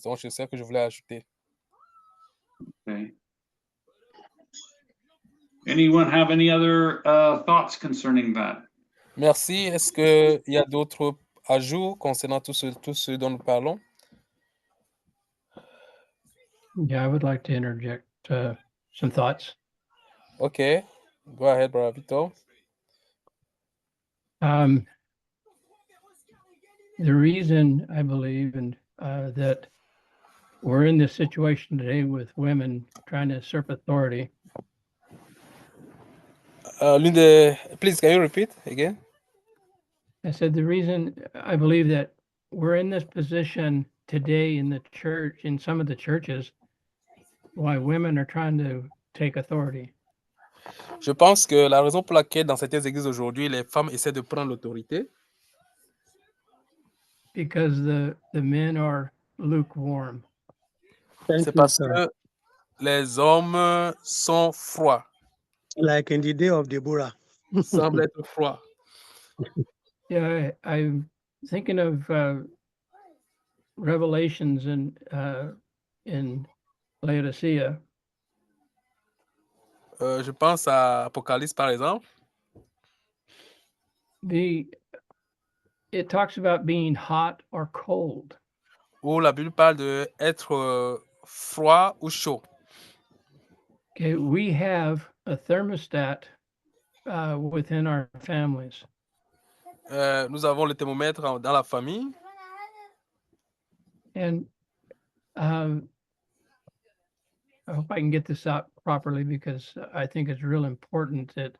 Donc, c'est ça que je voulais ajouter.
Okay. Anyone have any other thoughts concerning that?
Merci. Est-ce qu'il y a d'autres ajouts concernant tout ce dont nous parlons?
Yeah, I would like to interject some thoughts.
Okay. Go ahead, Brother Victor.
The reason I believe that we're in this situation today with women trying to usurp authority.
Please, can you repeat again?
I said the reason I believe that we're in this position today in the church, in some of the churches, why women are trying to take authority.
Je pense que la raison pour laquelle dans certaines églises aujourd'hui, les femmes essaient de prendre l'autorité,
because the men are lukewarm.
c'est parce que les hommes sont froids,
Like in the day of Deborah.
semblent être froids.
Yeah, I'm thinking of Revelations in Laodicea.
Je pense à Apocalypse, par exemple.
It talks about being hot or cold.
Où la Bible parle de être froid ou chaud.
Okay, we have a thermostat within our families.
Nous avons le thermomètre dans la famille.
And I hope I can get this out properly because I think it's real important that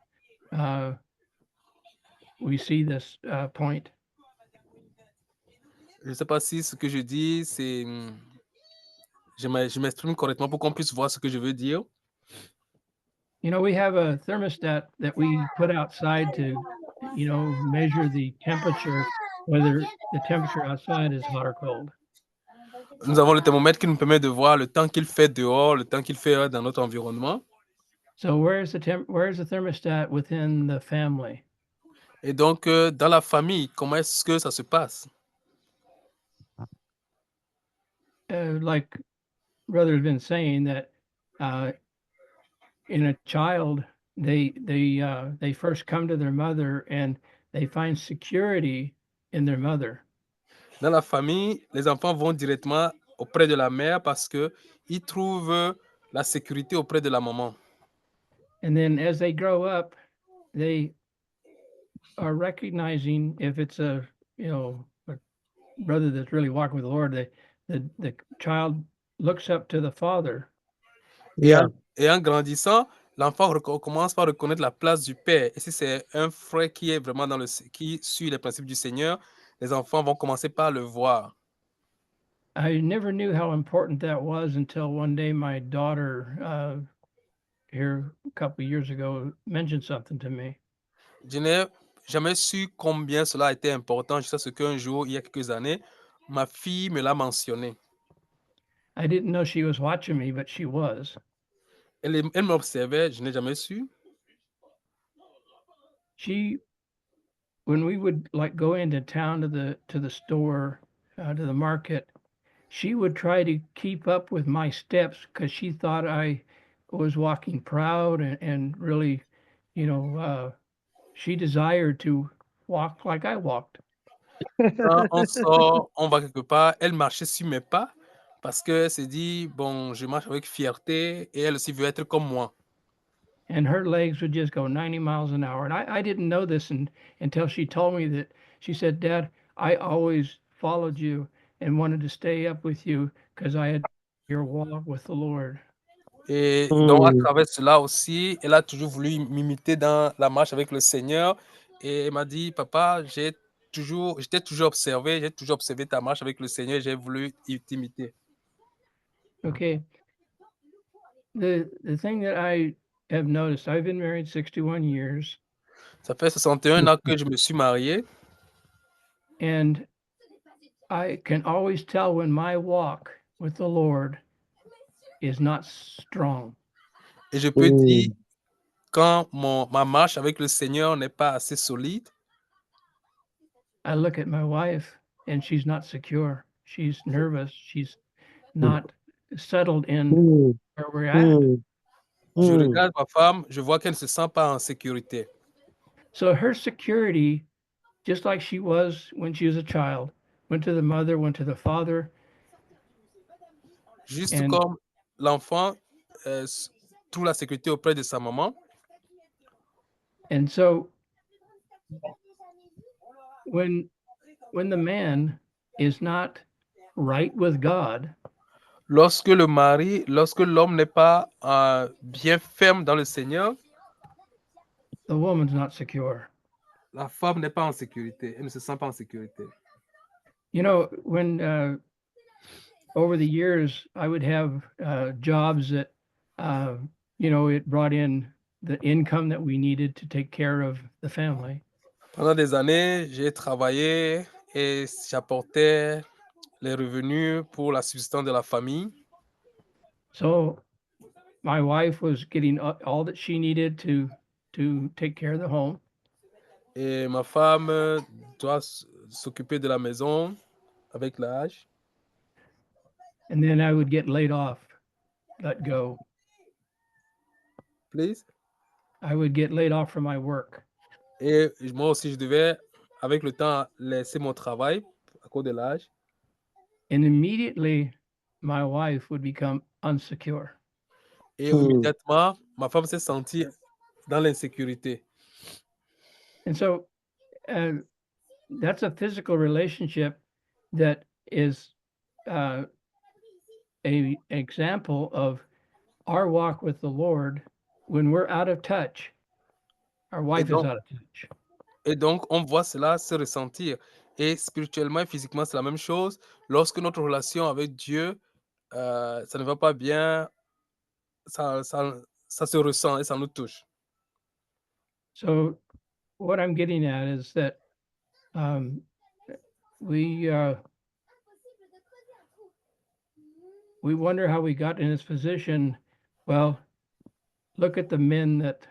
we see this point.
Je ne sais pas si ce que je dis, c'est... Je m'exprime correctement pour qu'on puisse voir ce que je veux dire.
You know, we have a thermostat that we put outside to, measure the temperature, whether the temperature outside is hot or cold.
Nous avons le thermomètre qui nous permet de voir le temps qu'il fait dehors, le temps qu'il fait dans notre environnement.
So where's the thermostat within the family?
Et donc, dans la famille, comment est-ce que ça se passe?
Like Brother has been saying that in a child, they first come to their mother and they find security in their mother.
Dans la famille, les enfants vont directement auprès de la mère parce qu'ils trouvent la sécurité auprès de la maman.
And then as they grow up, they are recognizing if it's a brother that's really walking with the Lord, the child looks up to the father.
Yeah.
Et en grandissant, l'enfant commence par reconnaître la place du père. Et si c'est un frère qui est vraiment qui suit les principes du Seigneur, les enfants vont commencer par le voir.
I never knew how important that was until one day my daughter here a couple of years ago mentioned something to me.
Je n'ai jamais su combien cela a été important jusqu'à ce qu'un jour, il y a quelques années, ma fille me l'a mentionné.
I didn't know she was watching me, but she was.
Elle m'observait, je n'ai jamais su.
When we would like go into town to the store, to the market, she would try to keep up with my steps because she thought I was walking proud and really, she desired to walk like I walked.
Quand on sort, on va quelque part, elle marchait sur mes pas parce qu'elle s'est dit, bon, je marche avec fierté et elle aussi veut être comme moi.
And her legs would just go 90 miles an hour. And I didn't know this until she told me that. She said, Dad, I always followed you and wanted to stay up with you because I had your walk with the Lord.
Et donc, à travers cela aussi, elle a toujours voulu m'imiter dans la marche avec le Seigneur. Et elle m'a dit, papa, j'étais toujours observé, j'ai toujours observé ta marche avec le Seigneur, j'ai voulu t'imiter.
Okay. The thing that I have noticed, I've been married 61 years.
Ça fait 61 ans que je me suis marié.
And I can always tell when my walk with the Lord is not strong.
Et je peux dire, quand ma marche avec le Seigneur n'est pas assez solide,
I look at my wife and she's not secure. She's nervous. She's not settled in where we're at.
je regarde ma femme, je vois qu'elle ne se sent pas en sécurité.
So her security, just like she was when she was a child, went to the mother, went to the father.
Juste comme l'enfant trouve la sécurité auprès de sa maman.
And so when the man is not right with God,
lorsque l'homme n'est pas bien ferme dans le Seigneur,
the woman's not secure.
La femme n'est pas en sécurité, elle ne se sent pas en sécurité.
You know, when over the years I would have jobs that it brought in the income that we needed to take care of the family.
Pendant des années, j'ai travaillé et j'apportais les revenus pour la subsistance de la famille.
So my wife was getting all that she needed to take care of the home.
Et ma femme doit s'occuper de la maison avec l'âge.
And then I would get laid off, let go.
Please.
I would get laid off from my work.
Et moi aussi, je devais, avec le temps, laisser mon travail à cause de l'âge.
And immediately my wife would become unsecure.
Et immédiatement, ma femme s'est sentie dans l'insécurité.
And so that's a physical relationship that is a example of our walk with the Lord. When we're out of touch, our wife is out of touch.
Et donc, on voit cela se ressentir. Et spirituellement et physiquement, c'est la même chose. Lorsque notre relation avec Dieu, ça ne va pas bien, ça se ressent et ça nous touche.
So what I'm getting at is that we wonder how we got in this position. Well, look at the men that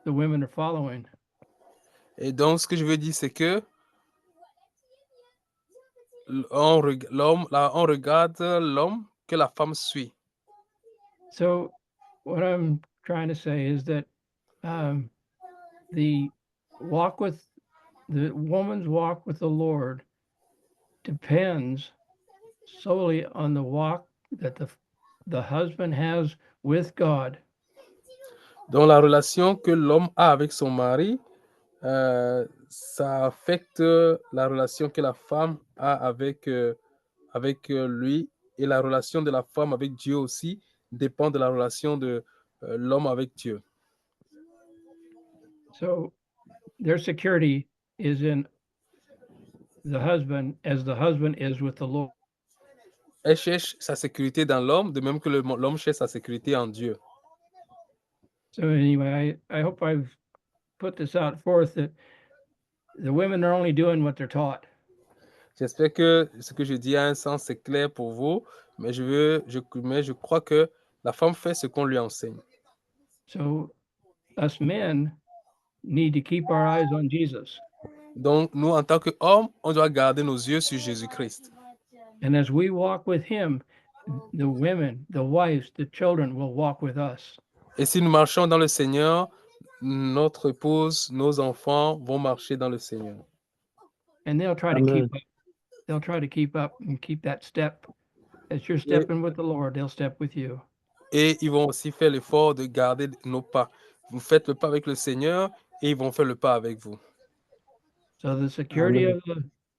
the women are following.
Et donc, ce que je veux dire, c'est que on regarde l'homme que la femme suit.
So what I'm trying to say is that the woman's walk with the Lord depends solely on the walk that the husband has with God.
Donc, la relation que l'homme a avec son mari, ça affecte la relation que la femme a avec lui, et la relation de la femme avec Dieu aussi dépend de la relation de l'homme avec Dieu.
So their security is in the husband as the husband is with the Lord.
Elle cherche sa sécurité dans l'homme, de même que l'homme cherche sa sécurité en Dieu.
So anyway, I hope I've put this out forth that the women are only doing what they're taught.
J'espère que ce que je dis a un sens, c'est clair pour vous, mais je crois que la femme fait ce qu'on lui enseigne.
So us men need to keep our eyes on Jesus.
Donc, nous, en tant qu'hommes, on doit garder nos yeux sur Jésus-Christ.
And as we walk with him, the women, the wives, the children will walk with us.
Et si nous marchons dans le Seigneur, notre épouse, nos enfants vont marcher dans le Seigneur.
And they'll try to keep up. They'll try to keep up and keep that step. As you're stepping with the Lord, they'll step with you.
Et ils vont aussi faire l'effort de garder nos pas. Vous faites le pas avec le Seigneur et ils vont faire le pas avec vous.
So the security of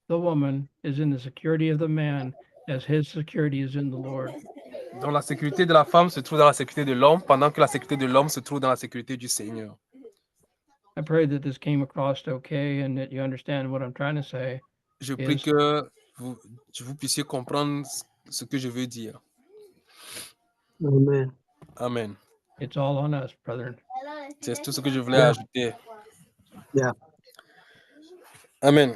the woman is in the security of the man, as his security is in the Lord.
Donc la sécurité de la femme se trouve dans la sécurité de l'homme, pendant que la sécurité de l'homme se trouve dans la sécurité du Seigneur.
I pray that this came across okay and that you understand what I'm trying to say.
Je prie que vous puissiez comprendre ce que je veux dire.
Amen.
Amen.
It's all on us, brethren.
C'est tout ce que je voulais ajouter.
Yeah.
Amen.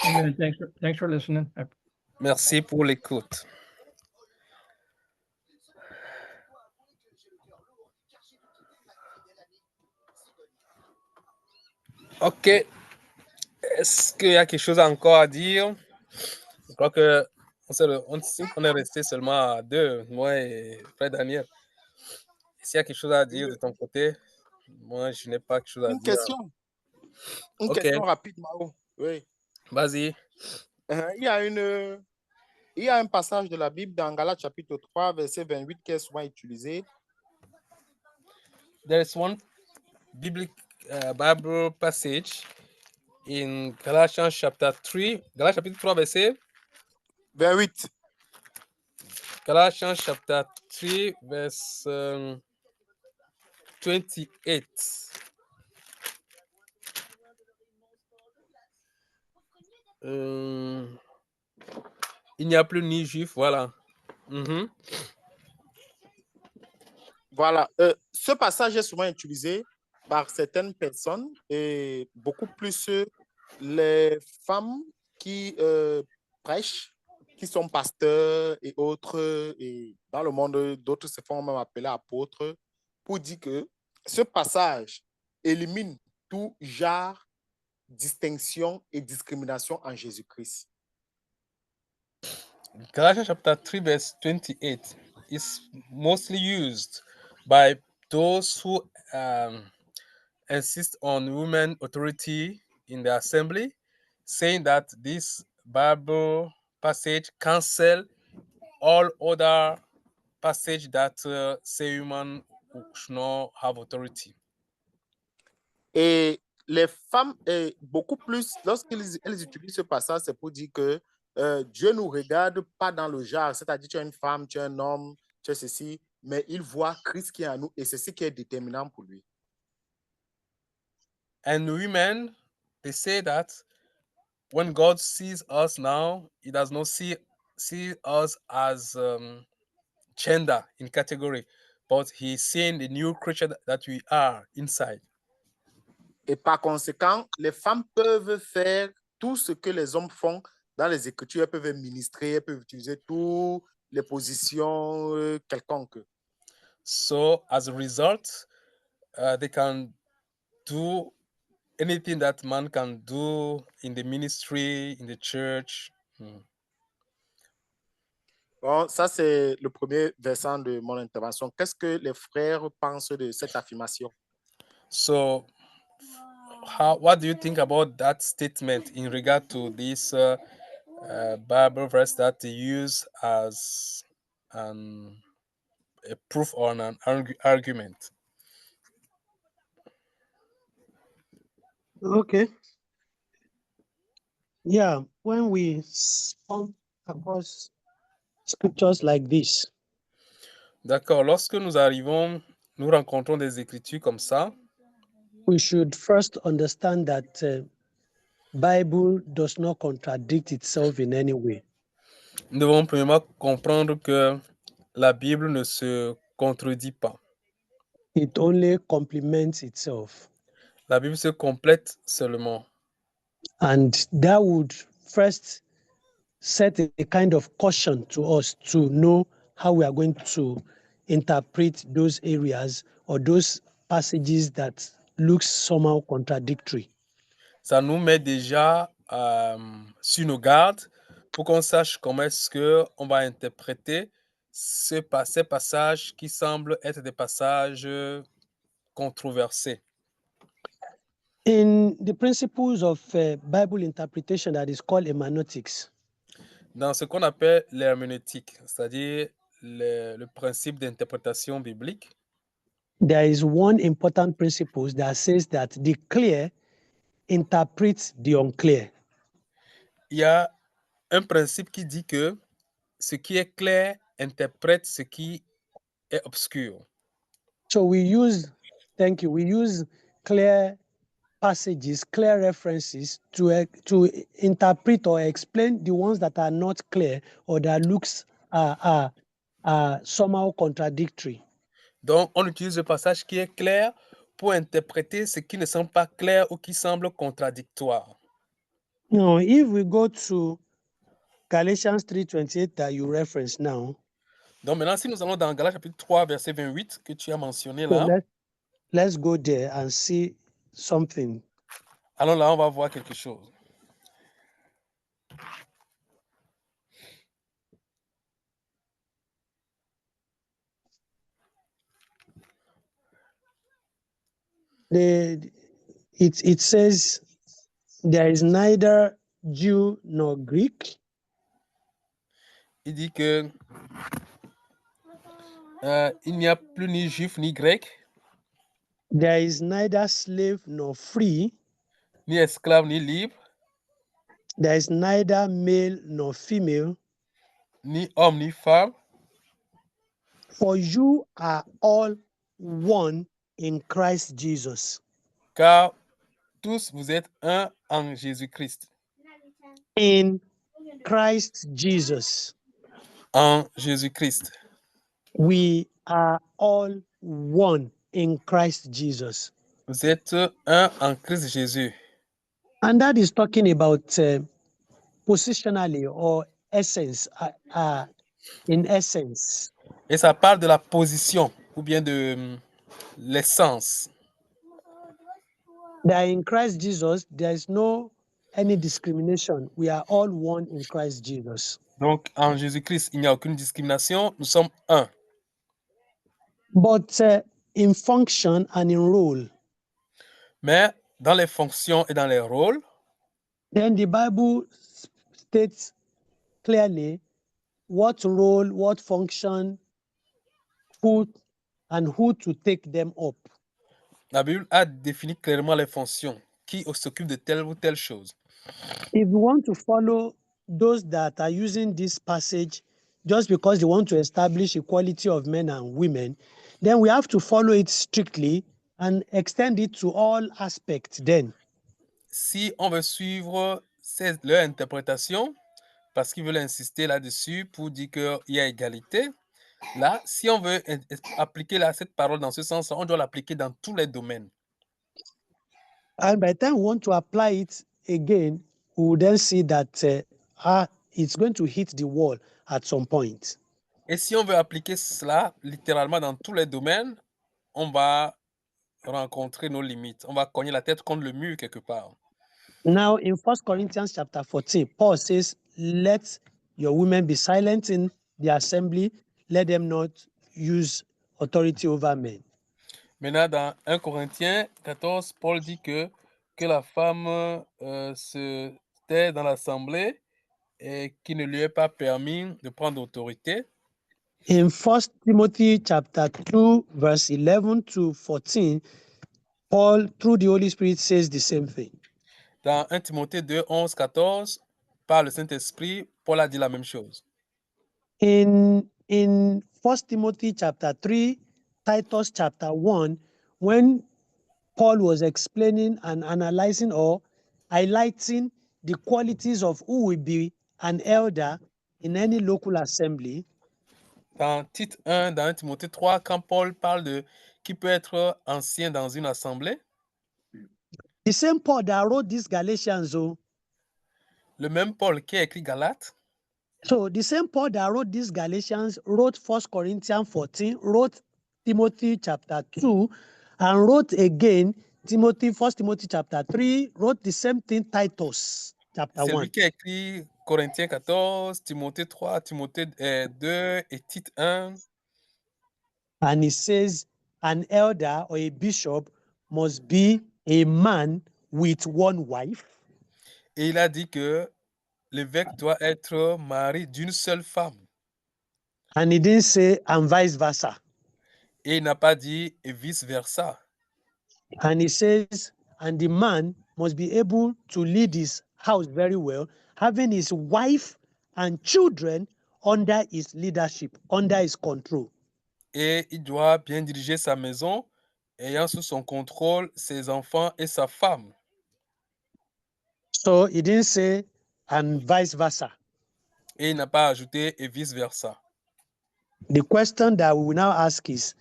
Amen. Thanks for listening.
Merci pour l'écoute. Ok. Est-ce qu'il y a quelque chose encore à dire? Je crois que on est resté seulement à deux, moi et Frère Daniel. S'il y a quelque chose à dire de ton côté, moi, je n'ai pas quelque chose à dire.
Une question rapide, Mao. Oui.
Vas-y.
Il y a un passage de la Bible dans Galates chapitre 3, verset 28 qui est souvent utilisé.
There is one Bible passage in Galatians chapter 3, Galatians chapitre 3, verset
28.
Galatians chapter 3, verse 28. Il n'y a plus ni juif, voilà.
Voilà. Ce passage est souvent utilisé par certaines personnes et beaucoup plus les femmes qui prêchent, qui sont pasteurs et autres, et dans le monde, d'autres se font même appeler apôtres, pour dire que ce passage élimine tout genre, distinction et discrimination en Jésus-Christ.
Galatians chapter 3, verse 28 is mostly used by those who insist on women authority in the assembly, saying that this Bible passage cancel all other passage that say women should not have authority.
Et les femmes, beaucoup plus, lorsqu'elles utilisent ce passage, c'est pour dire que Dieu nous regarde pas dans le genre, c'est-à-dire tu es une femme, tu es un homme, tu es ceci, mais il voit Christ qui est en nous et c'est ce qui est déterminant pour lui.
And women, they say that when God sees us now, he does not see us as gender in category, but he's seeing the new creature that we are inside.
Et par conséquent, les femmes peuvent faire tout ce que les hommes font dans les Écritures. Elles peuvent ministrer, elles peuvent utiliser toutes les positions quelconques.
So as a result, they can do anything that man can do in the ministry, in the church.
Bon, ça, c'est le premier versant de mon intervention. Qu'est-ce que les frères pensent de cette affirmation?
So, what do you think about that statement in regard to this Bible verse that they use as a proof or an argument?
Okay. Yeah, when we come across scriptures like this,
D'accord. Lorsque nous rencontrons des écritures comme ça,
we should first understand that Bible does not contradict itself in any way.
nous devons premièrement comprendre que la Bible ne se contredit pas.
It only complements itself.
La Bible se complète seulement.
And that would first set a kind of caution to us to know how we are going to interpret those areas or those passages that look somehow contradictory.
Ça nous met déjà sur nos gardes pour qu'on sache comment est-ce qu'on va interpréter ces passages qui semblent être des passages controversés.
In the principles of Bible interpretation that is called hermeneutics,
Dans ce qu'on appelle l'herméneutique, c'est-à-dire le principe d'interprétation biblique,
there is one important principle that says that the clear interprets the unclear.
il y a un principe qui dit que ce qui est clair interprète ce qui est obscur.
So we use clear passages, clear references to interpret or explain the ones that are not clear or that looks somehow contradictory.
Donc, on utilise le passage qui est clair pour interpréter ce qui ne semble pas clair ou qui semble contradictoire.
Now, if we go to Galatians 3:28 that you reference now,
Donc maintenant, si nous allons dans Galates chapitre 3, verset 28, que tu as mentionné
so
là,
let's go there and see something.
allons là, on va voir quelque chose.
It says, there is neither Jew nor Greek.
Il dit que il n'y a plus ni juif ni grec,
There is neither slave nor free.
ni esclave ni libre,
There is neither male nor female.
ni homme ni femme,
For you are all one in Christ Jesus.
car tous vous êtes un en Jésus-Christ.
In Christ Jesus.
En Jésus-Christ.
We are all one in Christ Jesus.
Vous êtes un en Christ Jésus.
And that is talking about positionally or essence, in essence.
Et ça parle de la position ou bien de l'essence.
That in Christ Jesus, there is no any discrimination. We are all one in Christ Jesus.
Donc, en Jésus-Christ, il n'y a aucune discrimination. Nous sommes un.
But in function and in role,
Mais dans les fonctions et dans les rôles,
then the Bible states clearly what role, what function, who to take them up.
La Bible a défini clairement les fonctions, qui s'occupe de telle ou telle chose.
If we want to follow those that are using this passage just because they want to establish equality of men and women, then we have to follow it strictly and extend it to all aspects then.
Si on veut suivre leur interprétation, parce qu'ils veulent insister là-dessus pour dire qu'il y a égalité, là, si on veut appliquer cette parole dans ce sens, on doit l'appliquer dans tous les domaines.
And by the time we want to apply it again, we will then see that it's going to hit the wall at some point.
Et si on veut appliquer cela littéralement dans tous les domaines, on va rencontrer nos limites. On va cogner la tête contre le mur quelque part.
Now, in 1 Corinthians chapter 14, Paul says, let your women be silent in the assembly. Let them not use authority over men.
Maintenant, dans 1 Corinthiens 14, Paul dit que la femme se tait dans l'assemblée et qu'il ne lui est pas permis de prendre autorité.
In 1 Timothy chapter 2, verse 11 to 14, Paul, through the Holy Spirit, says the same thing.
Dans 1 Timothée 2, 11, 14, par le Saint-Esprit, Paul a dit la même chose.
In 1 Timothy chapter 3, Titus chapter 1, when Paul was explaining and analyzing or highlighting the qualities of who will be an elder in any local assembly,
Dans Tite 1, dans 1 Timothée 3, quand Paul parle de qui peut être ancien dans une assemblée,
the same Paul that wrote this Galatians,
le même Paul qui a écrit Galates,
so the same Paul that wrote this Galatians wrote 1 Corinthians 14, wrote Timothy chapter 2, and wrote again 1 Timothy chapter 3, wrote the same thing Titus chapter
c'est
1.
lui qui a écrit Corinthiens 14, Timothée 3, Timothée 2 et Tite 1.
And he says an elder or a bishop must be a man with one wife.
Et il a dit que l'évêque doit être mari d'une seule femme.
And he didn't say and vice versa.
Et il n'a pas dit et vice-versa.
And he says, and the man must be able to lead his house very well, having his wife and children under his leadership, under his control.
Et il doit bien diriger sa maison, ayant sous son contrôle ses enfants et sa femme.
So he didn't say and vice versa.
Et il n'a pas ajouté et vice-versa.
The question that we will now ask is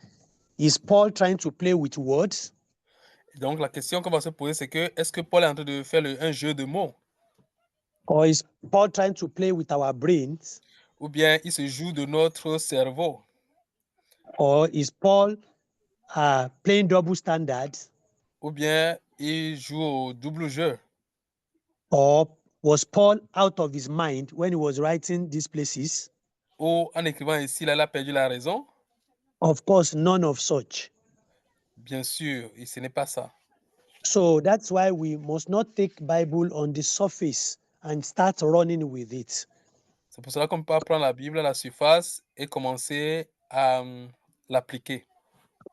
Paul trying to play with words?
Donc la question qu'on va se poser, c'est que est-ce que Paul est en train de faire un jeu de mots?
Or is Paul trying to play with our brains?
Ou bien il se joue de notre cerveau?
Or is Paul playing double standards?
Ou bien il joue au double jeu?
Or was Paul out of his mind when he was writing these places?
Ou en écrivant ici, il a perdu la raison?
Of course, none of such.
Bien sûr, et ce n'est pas ça.
So that's why we must not take Bible on the surface and start running with it.
C'est pour cela qu'on ne peut pas prendre la Bible à la surface et commencer à l'appliquer.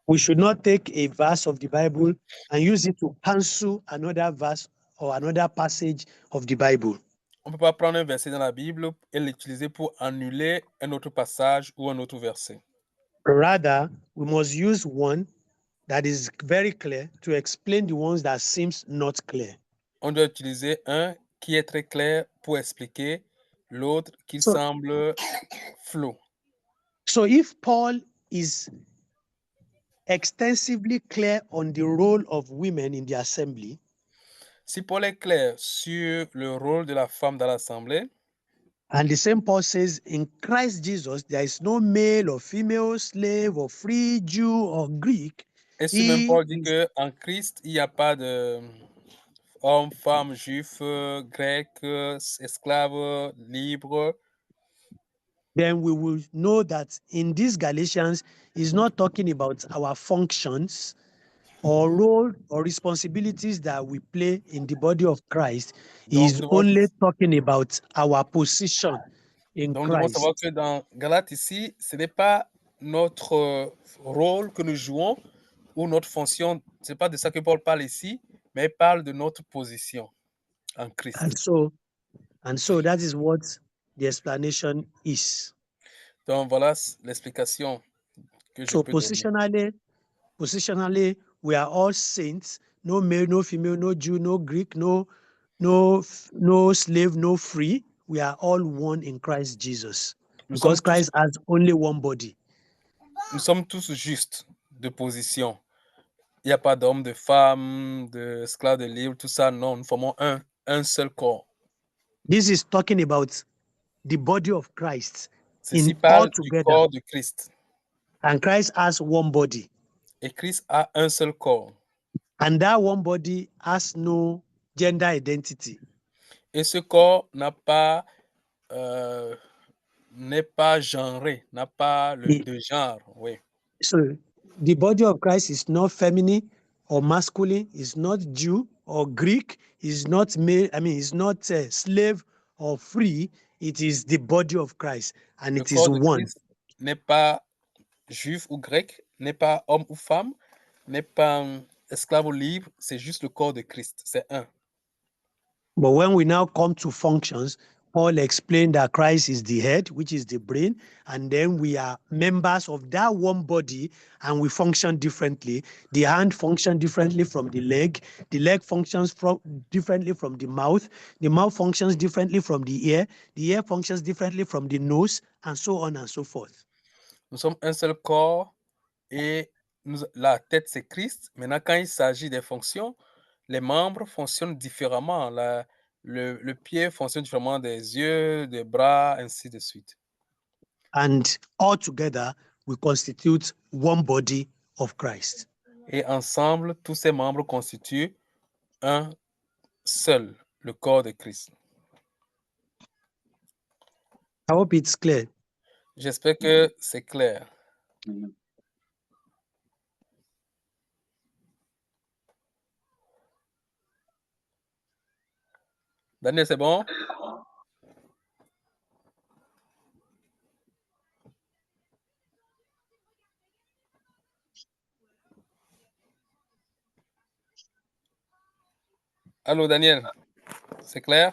We should not take a verse of the Bible and use it to cancel another verse or another passage of the Bible.
On ne peut pas prendre un verset dans la Bible et l'utiliser pour annuler un autre passage ou un autre verset.
Rather, we must use one that is very clear to explain the ones that seems not clear.
On doit utiliser un qui est très clair pour expliquer l'autre qui semble flou.
So if Paul is extensively clear on the role of women in the assembly,
si Paul est clair sur le rôle de la femme dans l'assemblée,
and the same Paul says in Christ Jesus there is no male or female, slave or free, Jew or Greek.
Et ce même Paul dit qu'en Christ, il n'y a pas de homme, femme, juif, grec, esclave, libre.
Then we will know that in these Galatians, he's not talking about our functions or role or responsibilities that we play in the body of Christ. He's only talking about our position in
Donc, nous devons savoir
Christ.
que dans Galates ici, ce n'est pas notre rôle que nous jouons ou notre fonction. Ce n'est pas de ça que Paul parle ici, mais il parle de notre position en Christ.
And so that is what the explanation is.
Donc, voilà l'explication que je
So
peux donner.
positionally, we are all saints. No male, no female, no Jew, no Greek, no slave, no free. We are all one in Christ Jesus.
Nous
Because
sommes tous,
Christ has only one body.
nous sommes tous justes de position. Il n'y a pas d'homme, de femme, d'esclave, de libre, tout ça. Non, nous formons un seul corps.
This is talking about the body of Christ
Ceci
in all
parle du
together.
corps de Christ.
And Christ has one body.
Et Christ a un seul corps.
And that one body has no gender identity.
Et ce corps n'est pas genré, n'a pas de genre. Oui.
So the body of Christ is not feminine or masculine, is not Jew or Greek, is not male, is not slave or free. It is the body of Christ, and
Le
it is
corps de
one.
Christ n'est pas juif ou grec, n'est pas homme ou femme, n'est pas esclave ou libre, c'est juste le corps de Christ, c'est un.
But when we now come to functions, Paul explained that Christ is the head, which is the brain, and then we are members of that one body and we function differently. The hand functions differently from the leg functions differently from the mouth functions differently from the ear functions differently from the nose, and so on and so forth.
Nous sommes un seul corps et la tête c'est Christ. Maintenant, quand il s'agit des fonctions, les membres fonctionnent différemment. Le pied fonctionne différemment des yeux, des bras, ainsi de suite.
And all together, we constitute one body of Christ.
Et ensemble, tous ces membres constituent un seul, le corps de Christ.
I hope it's clear.
J'espère que c'est clair. Daniel, c'est bon? Allô, Daniel, c'est clair?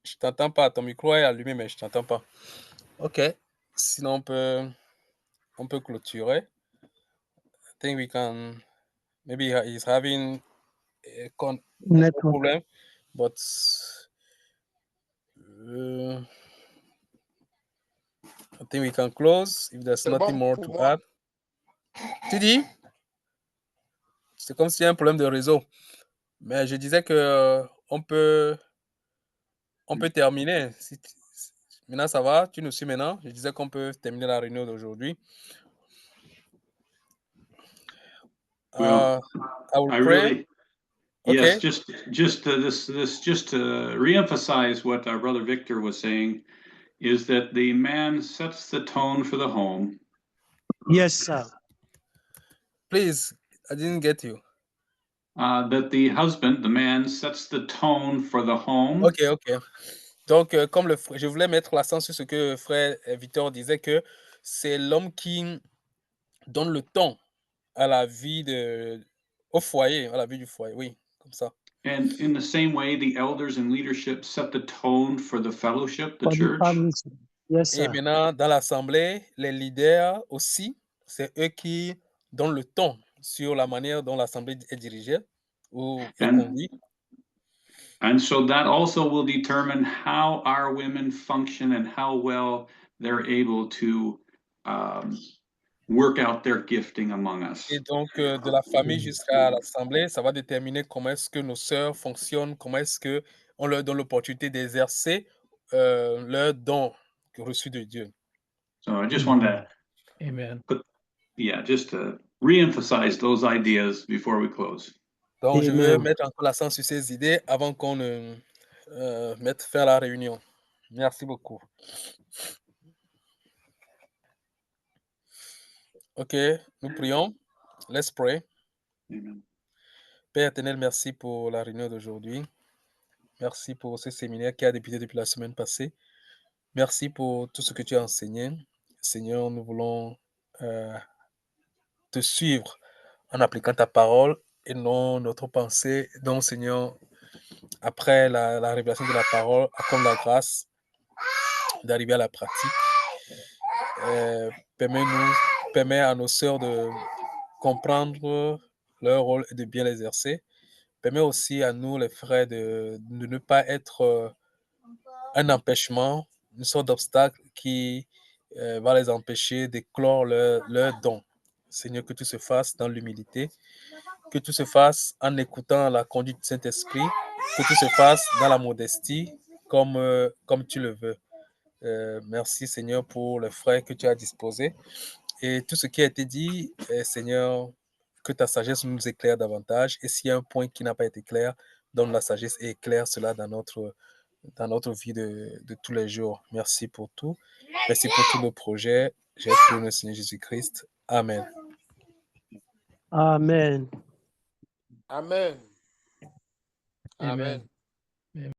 Je t'entends pas. Ton micro est allumé, mais je t'entends pas. OK. Sinon, on peut clôturer. I think we can. Maybe he's having a
Network.
problem, but I think we can close if there's nothing more to add. Tu dis? C'est comme s'il y a un problème de réseau. Mais je disais que on peut terminer. Maintenant, ça va? Tu nous suis maintenant? Je disais qu'on peut terminer la réunion d'aujourd'hui.
Well,
I will
I
pray.
really, yes, just to reemphasize what our brother Victor was saying, is that the man sets the tone for the home.
Yes, sir.
Please, I didn't get you.
That the husband, the man, sets the tone for the home.
OK. Donc, comme je voulais mettre l'accent sur ce que frère Victor disait, que c'est l'homme qui donne le ton à la vie au foyer, à la vie du foyer, oui, comme ça.
And in the same way, the elders and leadership set the tone for the fellowship, the church.
Yes,
Et
sir.
maintenant, dans l'assemblée, les leaders aussi, c'est eux qui donnent le ton sur la manière dont l'assemblée est dirigée ou est conduite.
And so that also will determine how our women function and how well they're able to work out their gifting among us.
Et donc, de la famille jusqu'à l'assemblée, ça va déterminer comment est-ce que nos sœurs fonctionnent, comment est-ce qu'on leur donne l'opportunité d'exercer leur don reçu de Dieu.
So I just wanted to,
Amen.
just to re-emphasize those ideas before we close.
Donc, je veux
Amen.
mettre encore l'accent sur ces idées avant qu'on ne mette fin à la réunion. Merci beaucoup. OK, nous prions. Let's pray.
Amen.
Père éternel, merci pour la réunion d'aujourd'hui. Merci pour ce séminaire qui a débuté depuis la semaine passée. Merci pour tout ce que tu as enseigné. Seigneur, nous voulons te suivre en appliquant ta parole et non notre pensée. Donc, Seigneur, après la révélation de la parole, accorde la grâce d'arriver à la pratique. Permets à nos sœurs de comprendre leur rôle et de bien l'exercer. Permets aussi à nous, les frères, de ne pas être un empêchement, une sorte d'obstacle qui va les empêcher d'éclore leur don. Seigneur, que tout se fasse dans l'humilité, que tout se fasse en écoutant la conduite du Saint-Esprit, que tout se fasse dans la modestie, comme tu le veux. Merci, Seigneur, pour le frère que tu as disposé. Et tout ce qui a été dit, Seigneur, que ta sagesse nous éclaire davantage. Et s'il y a un point qui n'a pas été clair, donne la sagesse et éclaire cela dans notre vie de tous les jours. Merci pour tout. Merci pour tous nos projets. J'ai prié le Seigneur Jésus-Christ. Amen.
Amen.
Amen.
Amen.
Amen.